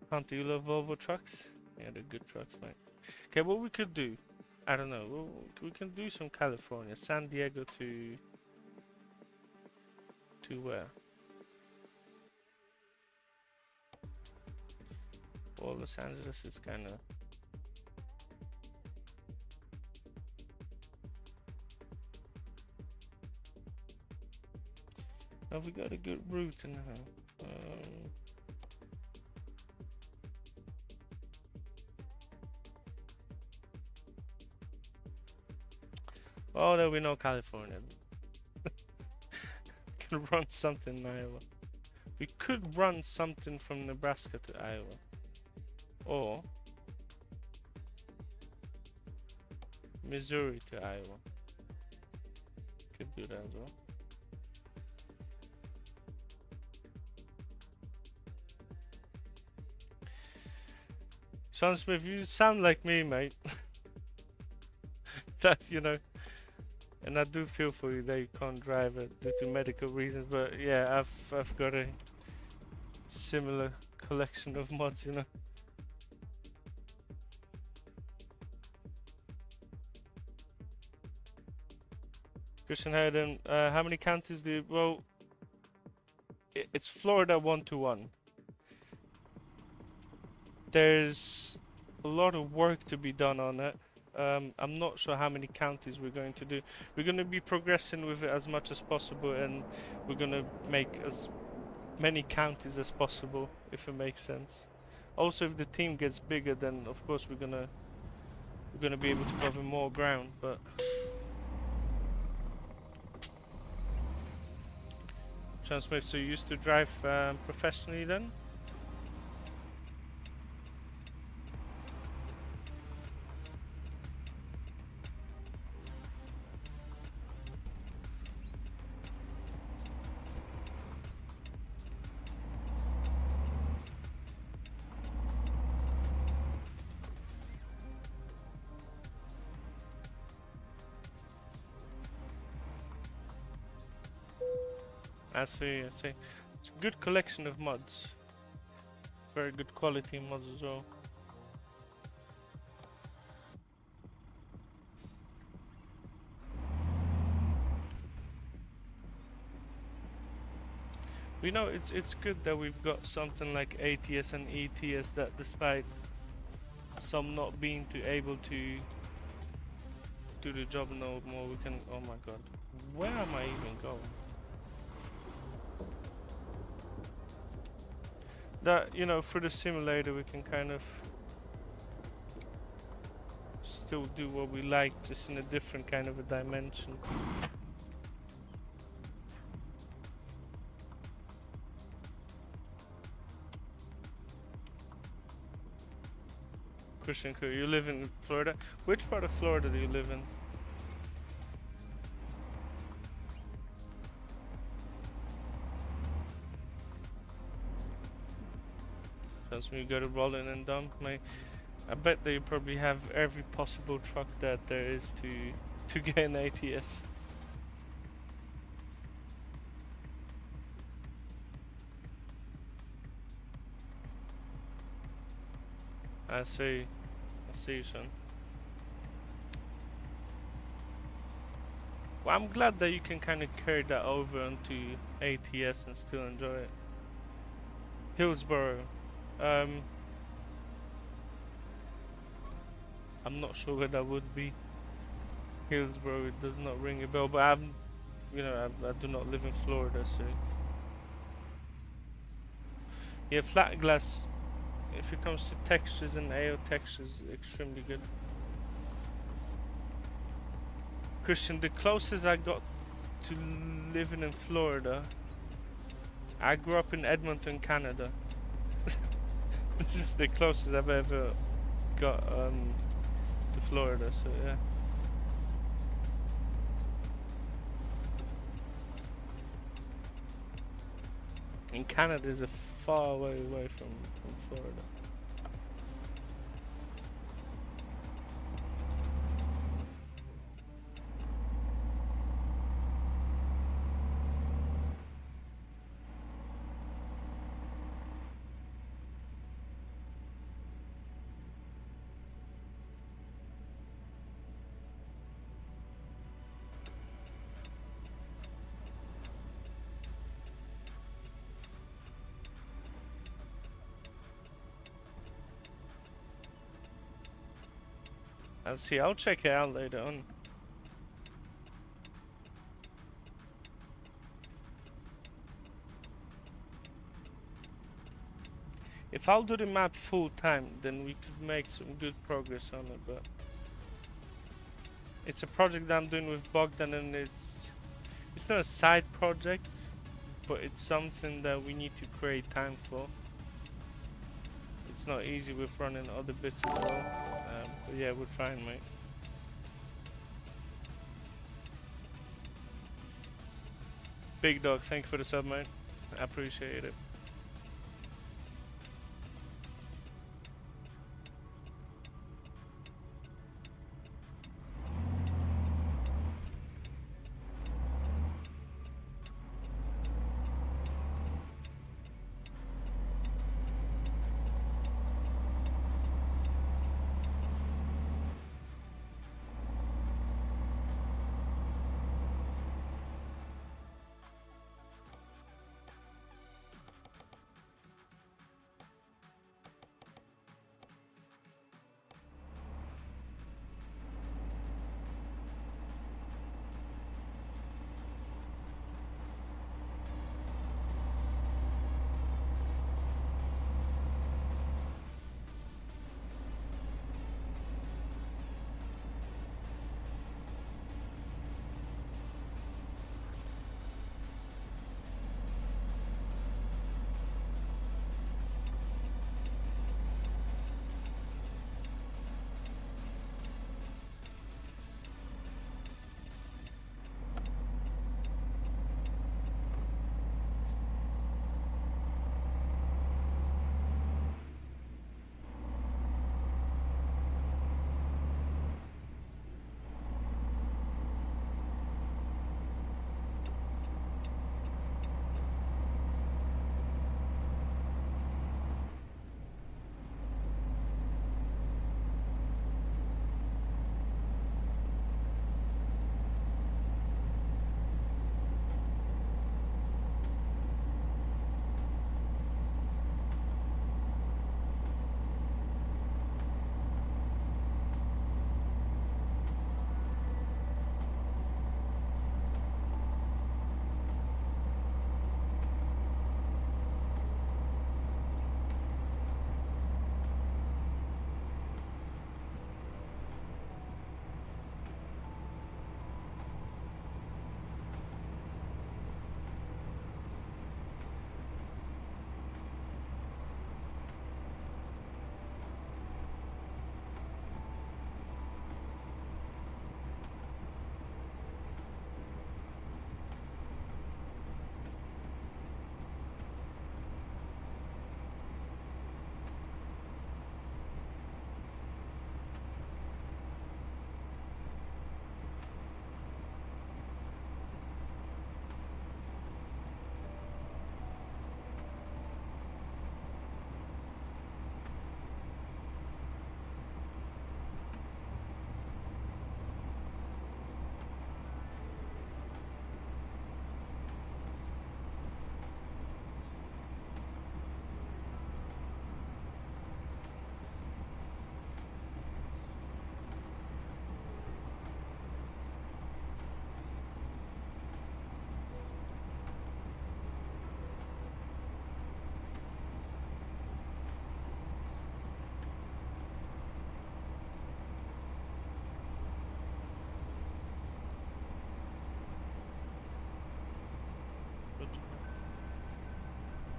Hunter, you love Volvo trucks? Yeah, they're good trucks, mate. Okay, what we could do, I don't know, we can do some California, San Diego to where? Well, Los Angeles is kind of... Oh, we got a good route in here. Oh, there we know California. Can run something in Iowa. We could run something from Nebraska to Iowa. Or Missouri to Iowa. Could do that as well. Sean Smith, you sound like me, mate. That's, you know, and I do feel for you that you can't drive it due to medical reasons, but yeah, I've got a similar collection of mods, you know. Christian Hayden, how many counties do you... Well, it's Florida 1-to-1. There's a lot of work to be done on it. I'm not sure how many counties we're going to do. We're going to be progressing with it as much as possible, and we're going to make as many counties as possible, if it makes sense. Also, if the team gets bigger, then of course we're gonna be able to cover more ground. But John Smith, so you used to drive professionally then? I see, I see. It's a good collection of mods. Very good quality mods as well. We know it's good that we've got something like ATS and ETS that, despite some not being able to do the job no more, we can... Oh my god. Where am I even going? That, you know, for the simulator we can kind of still do what we like, just in a different kind of a dimension. Christian, you live in Florida? Which part of Florida do you live in? Trust me, you got to roll in and dump, mate. I bet they probably have every possible truck that there is to get an ATS. I see, son. Well, I'm glad that you can kind of carry that over onto ATS and still enjoy it. Hillsborough. I'm not sure where that would be. Hillsborough, it does not ring a bell, but I do not live in Florida, so... Yeah, flat glass, if it comes to textures and AO textures, extremely good. Christian, the closest I got to living in Florida I grew up in Edmonton, Canada. This is the closest I've ever got to Florida, so yeah. And Canada is a far way away from Florida. I'll see, I'll check it out later on. If I'll do the map full time, then we could make some good progress on it, but it's a project that I'm doing with Bogdan, and it's not a side project, but it's something that we need to create time for. It's not easy with running other bits as well, but yeah, we're trying, mate. Big Dog, thank you for the sub, mate. I appreciate it.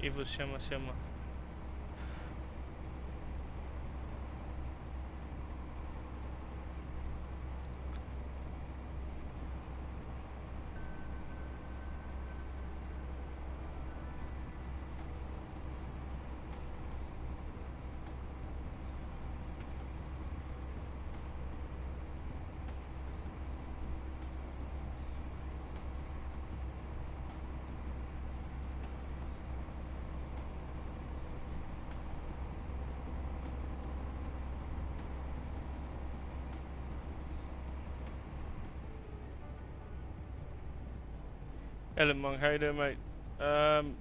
Ivo siema siema. Hello Monk, how you doing mate? I'm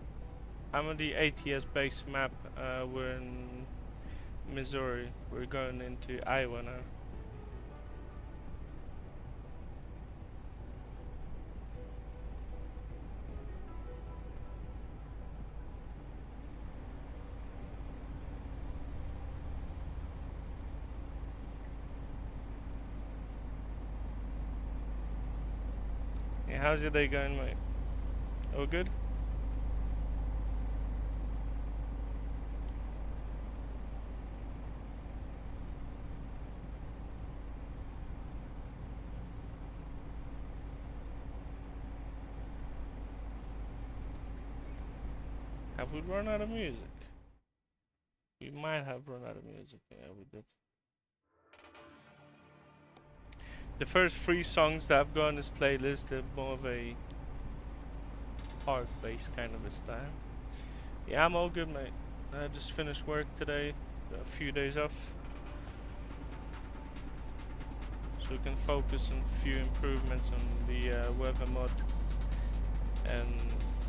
on the ATS base map. We're in Missouri. We're going into Iowa now. Yeah, how's your day going mate? All good? Have we run out of music? We might have run out of music. Yeah, we did. The first 3 songs that I've got on this playlist are more of a hard-based kind of a style. Yeah, I'm all good, mate. I just finished work today. Got a few days off, so we can focus on a few improvements on the weather mod and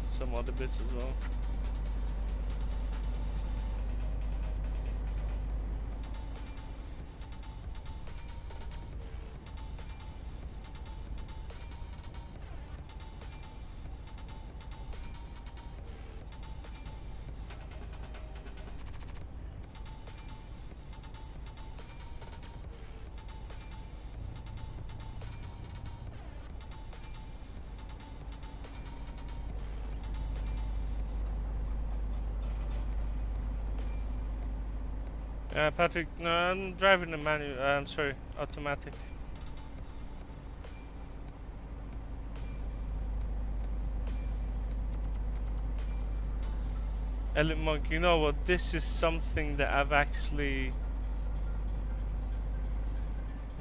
some other bits as well. Patrick, no, I'm driving the manual. I'm sorry, automatic. Elite Monk, you know what? This is something that I've actually.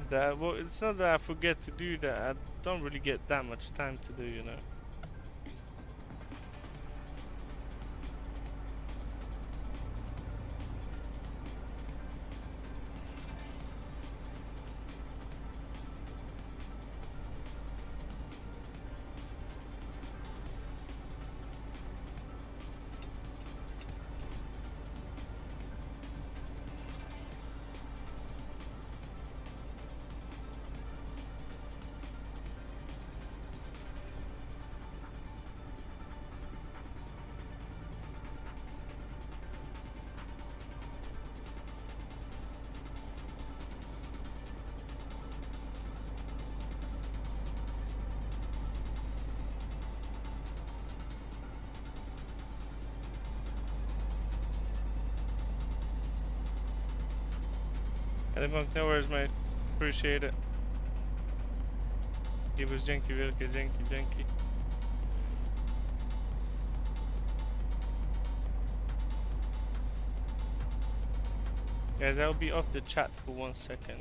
Well, it's not that I forget to do that. I don't really get that much time to do, you know. Elite Monk, no worries, mate. Appreciate it. It was janky, wielkie, janky. Guys, I'll be off the chat for 1 second.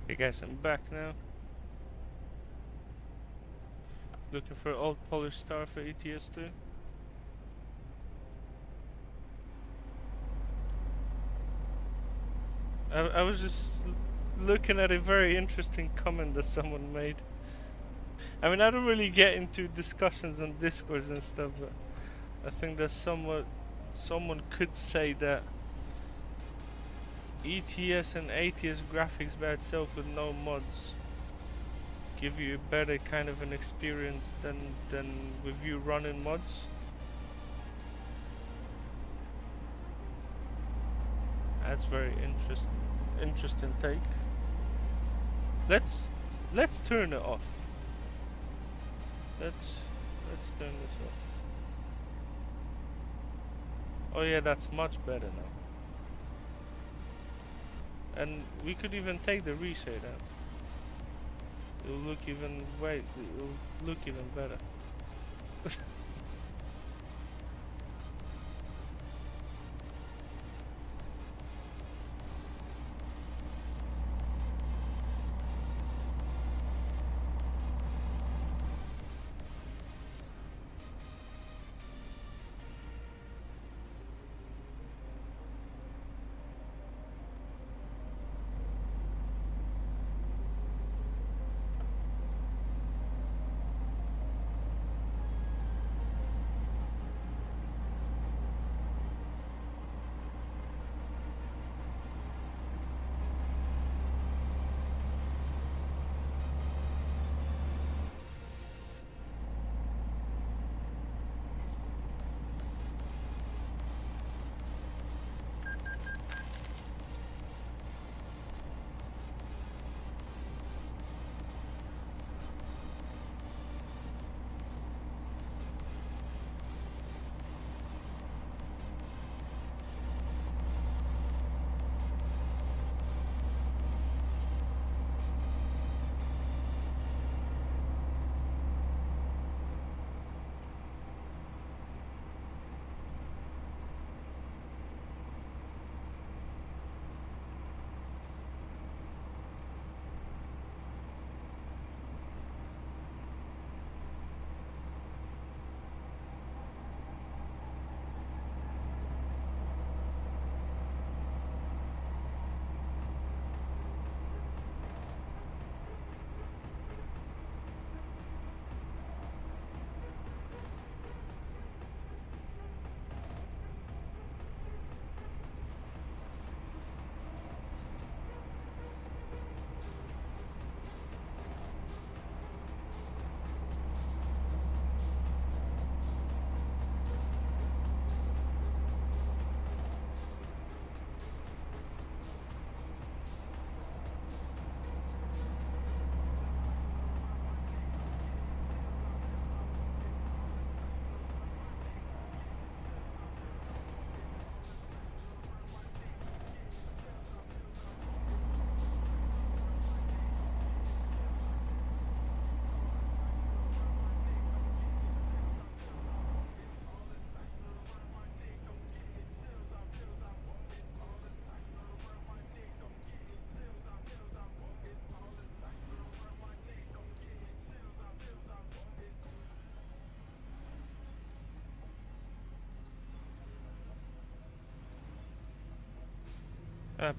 Hey guys, I'm back now. Looking for old polished star for ATS too. I was just looking at a very interesting comment that someone made. I mean, I don't really get into discussions on Discords and stuff, but I think that someone could say that ETS and ATS graphics by itself with no mods give you a better kind of an experience than with you running mods. That's very interesting take. Let's turn it off. Let's turn this off. Oh yeah, that's much better now. And we could even take the reshade out. It'll look even it'll look even better.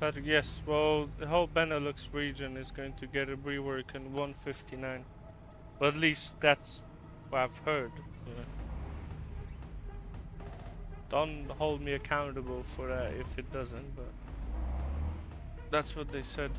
Patrick, yes. Well, the whole Benelux region is going to get a rework in 159. Well, at least that's what I've heard. Yeah. Don't hold me accountable for that if it doesn't, but that's what they said.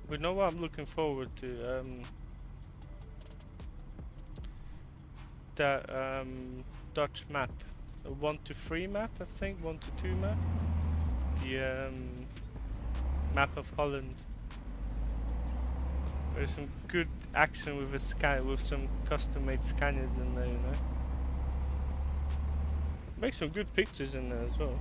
We know what I'm looking forward to. That Dutch map, a 1 to 3 map, I think, 1 to 2 map. The map of Holland. There's some good action with a scan, with some custom-made scanners in there, you know. Make some good pictures in there as well.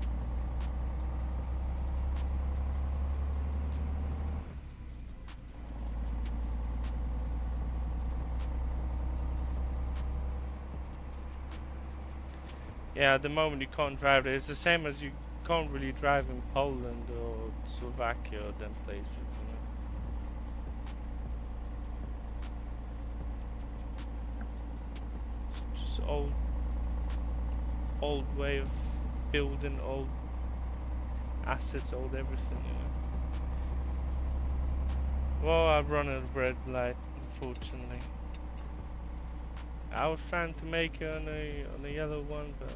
Yeah, at the moment you can't drive there. It's the same as you can't really drive in Poland or Slovakia or them places, you know. It's just old way of building, old assets, old everything, you know. Well, I've run a red light, unfortunately. I was trying to make it on a yellow one, but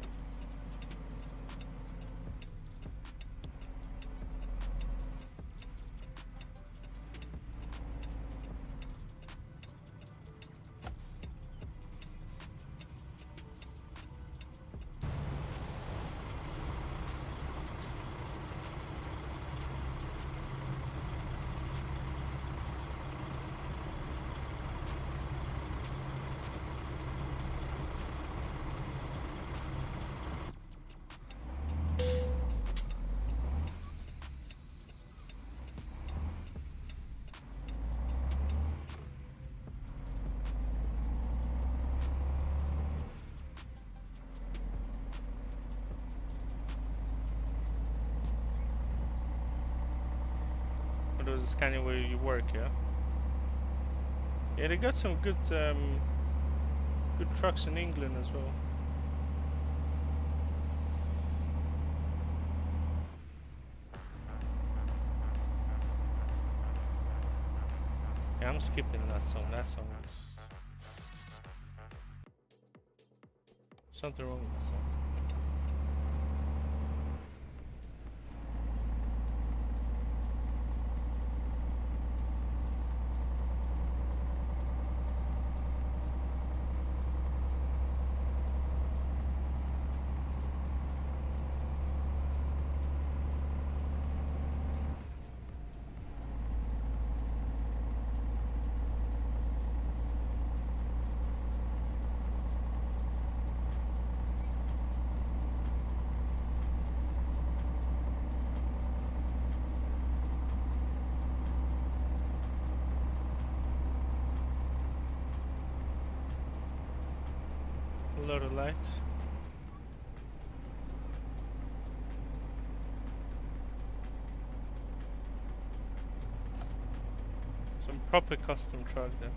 there was a scanner where you work, yeah? Yeah, they got some good good trucks in England as well. Yeah, I'm skipping that song. That song is something wrong with that song. A lot of lights. Some proper custom truck there.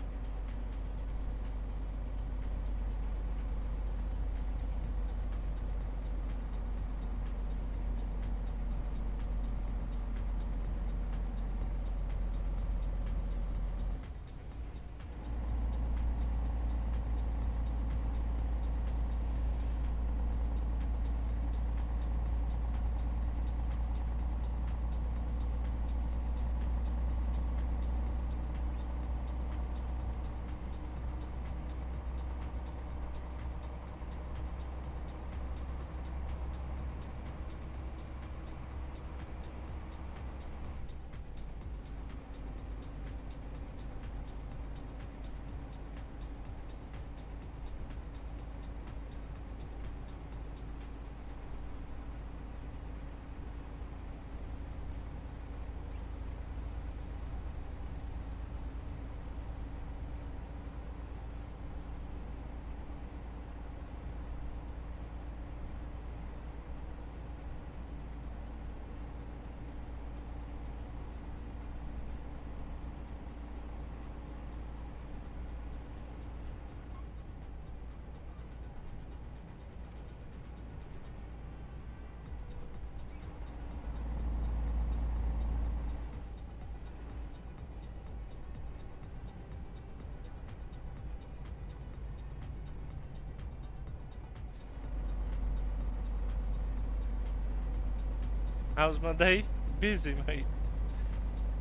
How's my day? Busy, mate.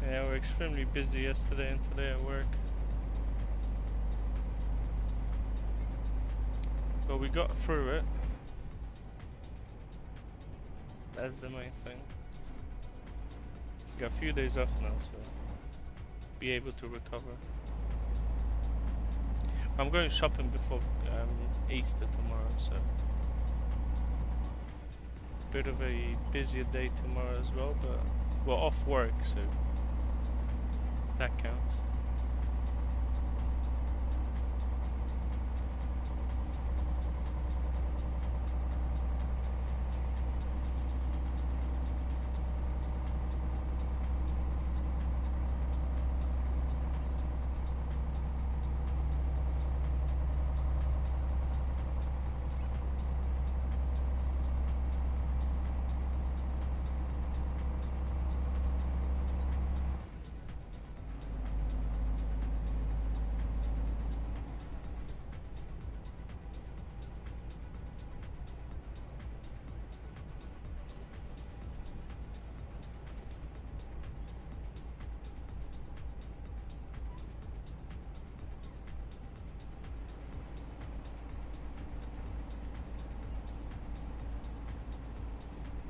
Yeah, we're extremely busy yesterday and today at work. But we got through it. That's the main thing. Got a few days off now, so be able to recover. I'm going shopping before Easter tomorrow, so bit of a busier day tomorrow as well, but we're off work, so that counts.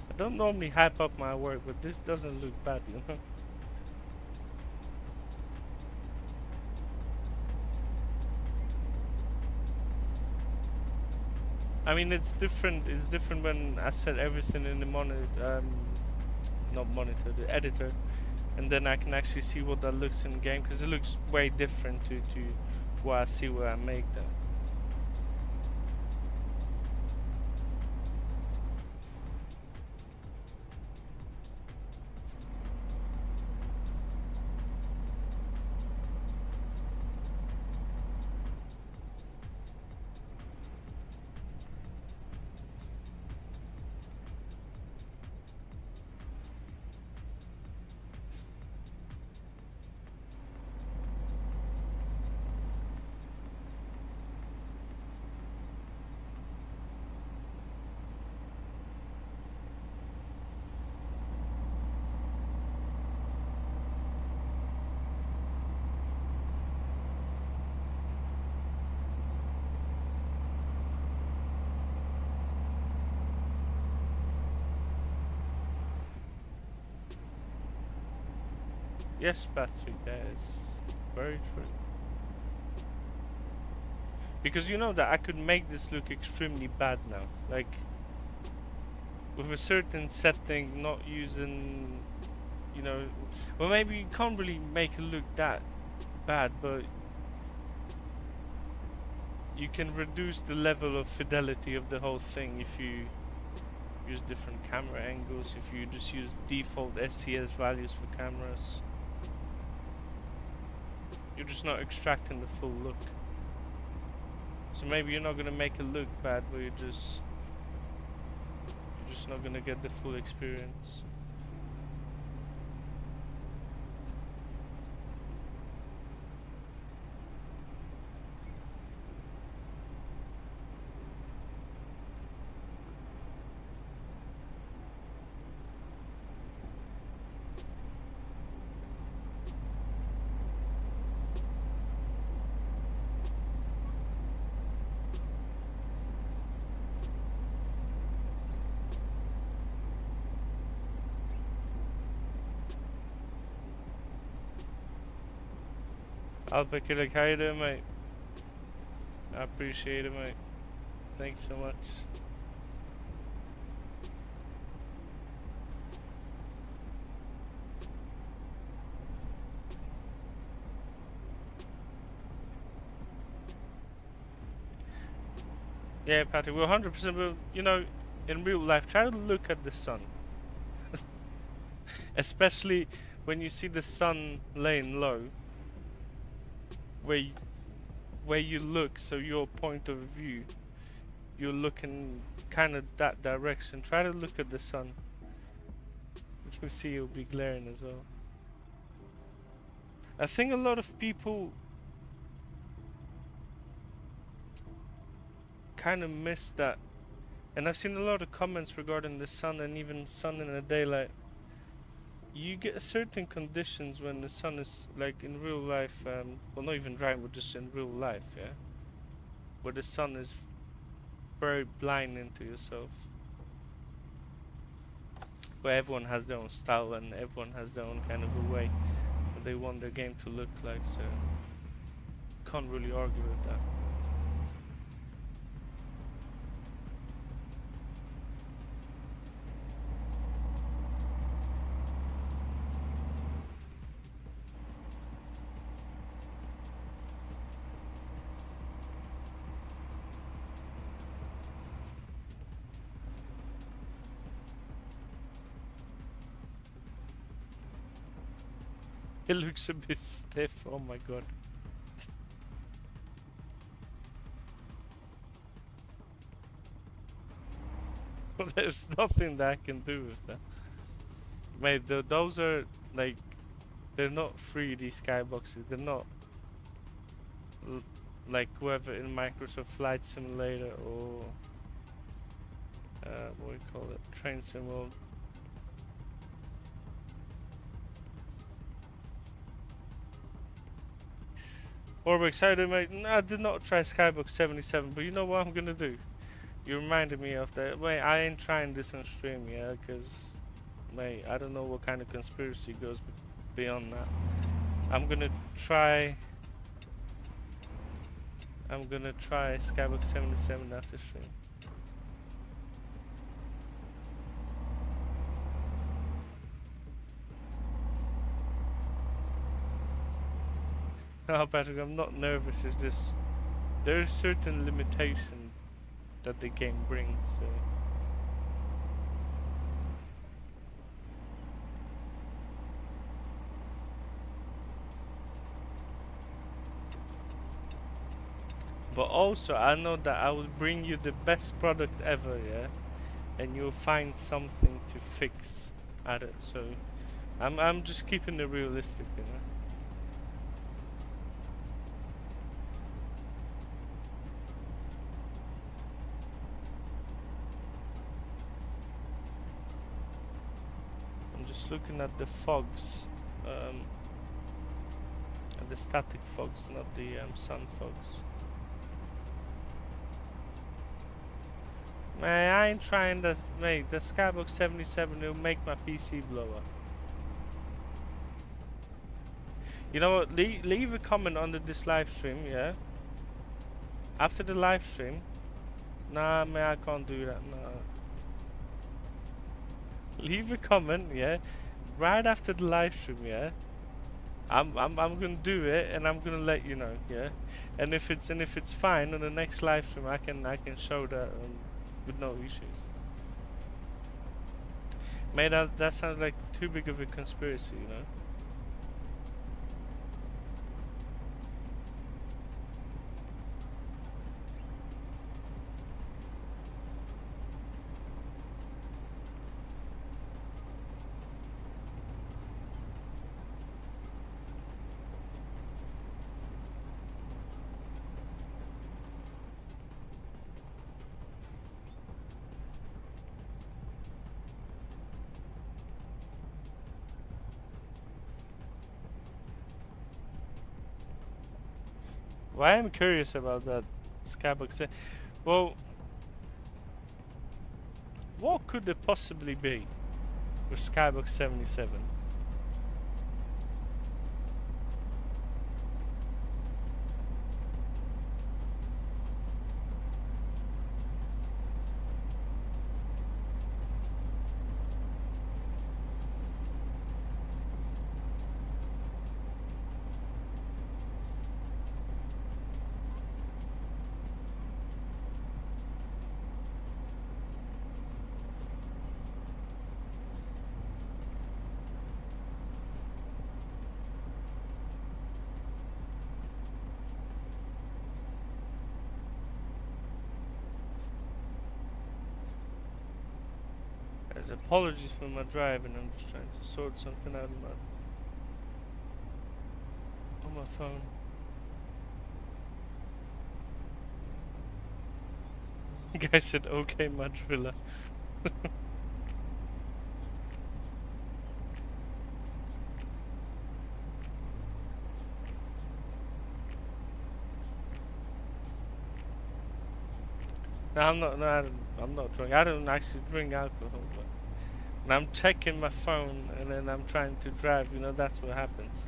I don't normally hype up my work, but this doesn't look bad, you know? I mean, it's different. It's different when I set everything in the not monitor, the editor, and then I can actually see what that looks in game, because it looks way different to what I see where I make that. Yes, Patrick, that is very true. Because you know that I could make this look extremely bad now. Like, with a certain setting, not using, you know, well, maybe you can't really make it look that bad, but you can reduce the level of fidelity of the whole thing if you use different camera angles, if you just use default SCS values for cameras. You're just not extracting the full look. So maybe you're not gonna make it look bad, but you're just not gonna get the full experience. Albuquerque, how you doing, mate? I appreciate it, mate. Thanks so much. Yeah, Patrick, we're 100%, but you know, in real life, try to look at the sun. Especially when you see the sun laying low, where you look, so your point of view, you're looking kind of that direction. Try to look at the sun. You'll see it'll be glaring as well. I think a lot of people kind of miss that, and I've seen a lot of comments regarding the sun and even sun in the daylight. you get certain conditions when the sun is like in real life. Well, not even driving, but just in real life, yeah, where the sun is very blinding to yourself. Where everyone has their own style and everyone has their own kind of a way that they want their game to look like. So can't really argue with that. It looks a bit stiff. Oh my god. There's nothing that I can do with that. Mate, those are like, they're not 3D skyboxes. They're not like whoever in Microsoft Flight Simulator or what do you call it, Train Sim World. Or excited, mate. No, I did not try Skybox 77, but you know what I'm gonna do? You reminded me of that. Mate, I ain't trying this on stream, yeah, because, mate, I don't know what kind of conspiracy goes beyond that. I'm gonna try Skybox 77 after stream. No, Patrick, I'm not nervous. It's just there is certain limitation that the game brings. So. But also, I know that I will bring you the best product ever, yeah, and you'll find something to fix at it. So, I'm just keeping it realistic, you know. Looking at the fogs, at the static fogs, not the sun fogs. Man, I ain't trying to make the Skybox 77 will make my PC blow up. You know what? Leave a comment under this live stream, yeah. After the live stream, nah, man, I can't do that. Nah. Leave a comment, yeah, right after the live stream, yeah. I'm gonna do it, and I'm gonna let you know, yeah. And if it's fine on the next live stream, I can show that with no issues. Mate, that sounds like too big of a conspiracy, you know. Well, I am curious about that Skybox. Well, what could it possibly be with Skybox 77? Apologies for my driving, I'm just trying to sort something out on my phone. Guy said, okay, my driller. No, I'm not. No, I'm not drunk. I don't actually drink alcohol, but when I'm checking my phone and then I'm trying to drive, you know, that's what happens.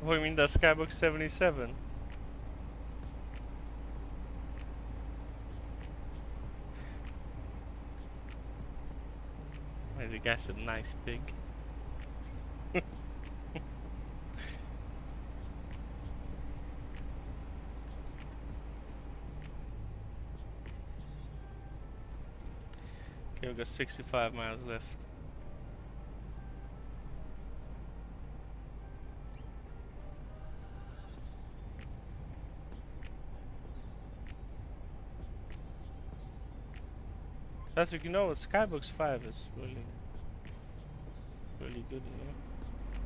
What do you mean the Skybox 77? Hey, the guy's a nice pig. Okay, we've got 65 miles left. Patrick, you know what? Skybox 5 is really good, you know?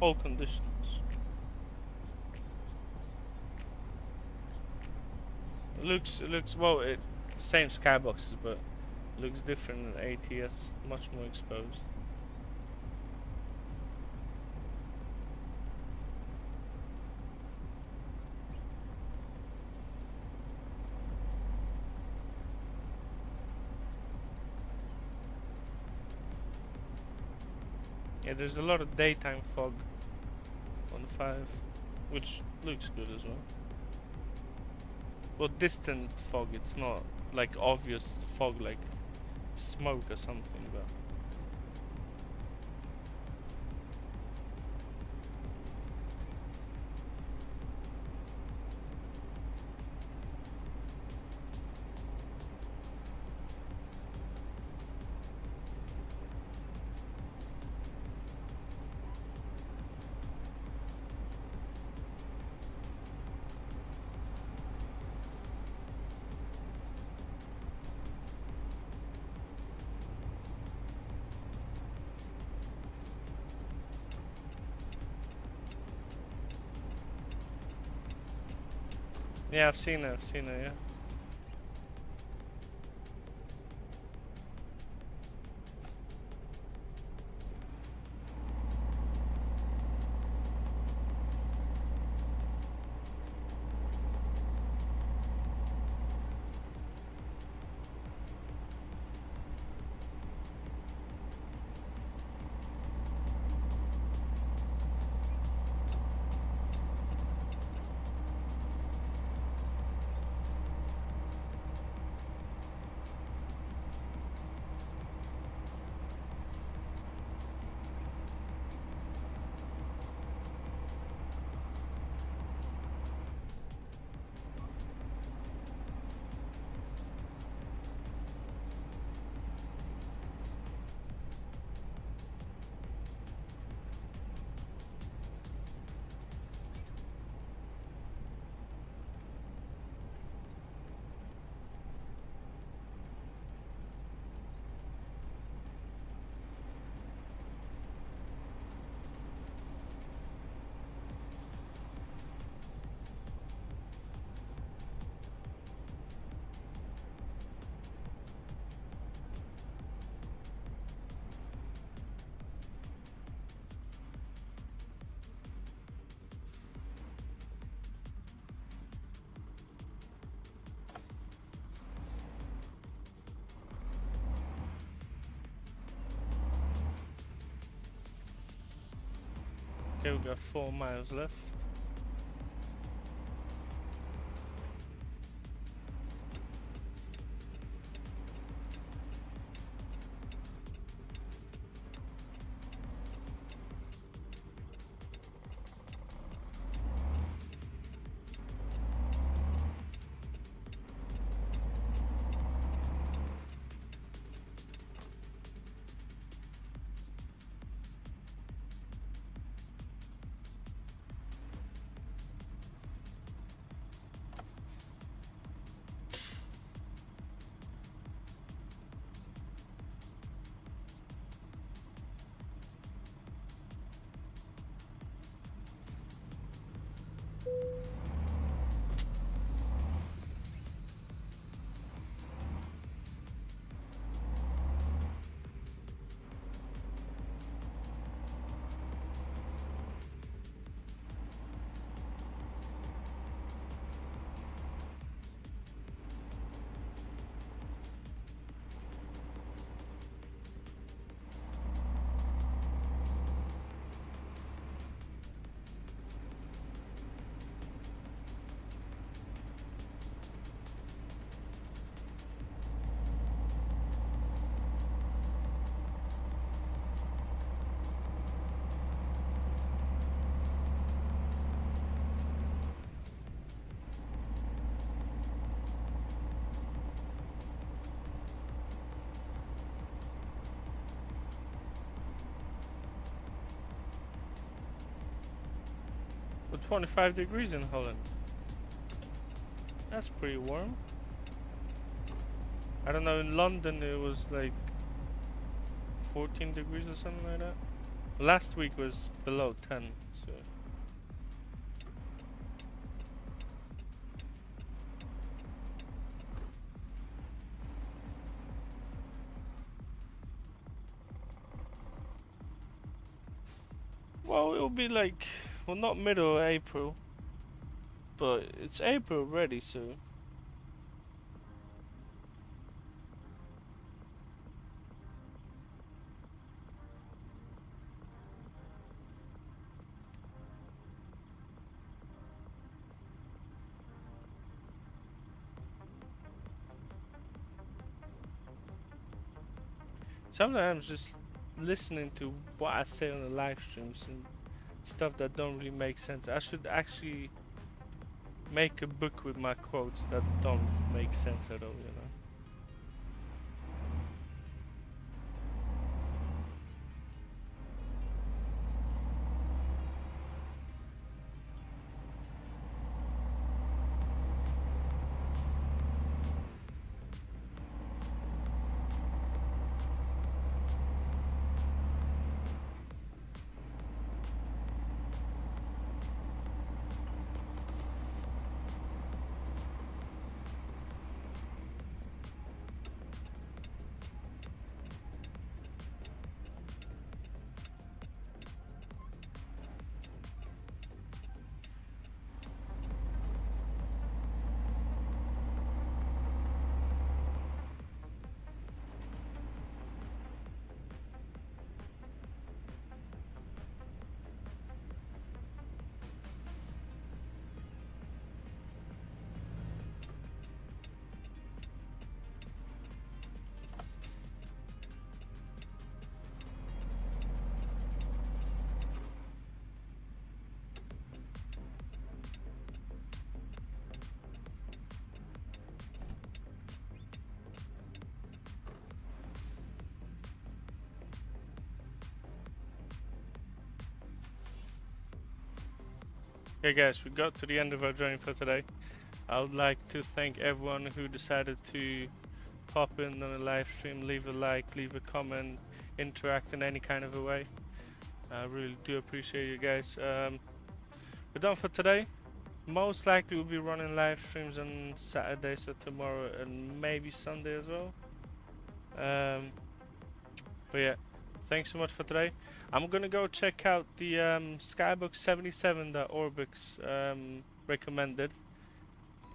All conditions. It looks, well, same Skyboxes, but looks different in ATS, much more exposed. Yeah, there's a lot of daytime fog on the 5, which looks good as well. Well, distant fog, it's not like obvious fog like smoke or something, but yeah, I've seen it, yeah. Okay, we got 4 miles left. We're 25 degrees in Holland. That's pretty warm. I don't know, in London it was like 14 degrees or something like that. Last week was below 10, so. Well, it'll be like, well, not middle of April, but it's April already, so. Sometimes just listening to what I say on the live streams and stuff that don't really make sense. I should actually make a book with my quotes that don't make sense at all, you know. Okay guys, we got to the end of our journey for today. I would like to thank everyone who decided to pop in on a live stream, leave a like, leave a comment, interact in any kind of a way. I really do appreciate you guys. We're done for today. Most likely we'll be running live streams on Saturday, so tomorrow and maybe Sunday as well. But yeah, thanks so much for today. I'm gonna go check out the Skybox 77 that Orbix recommended.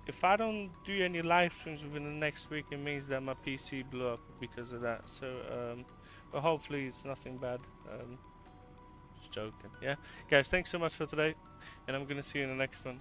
If I don't do any live streams within the next week, it means that my PC blew up because of that. So, but hopefully it's nothing bad. just joking. Yeah, guys, thanks so much for today, and I'm gonna see you in the next one.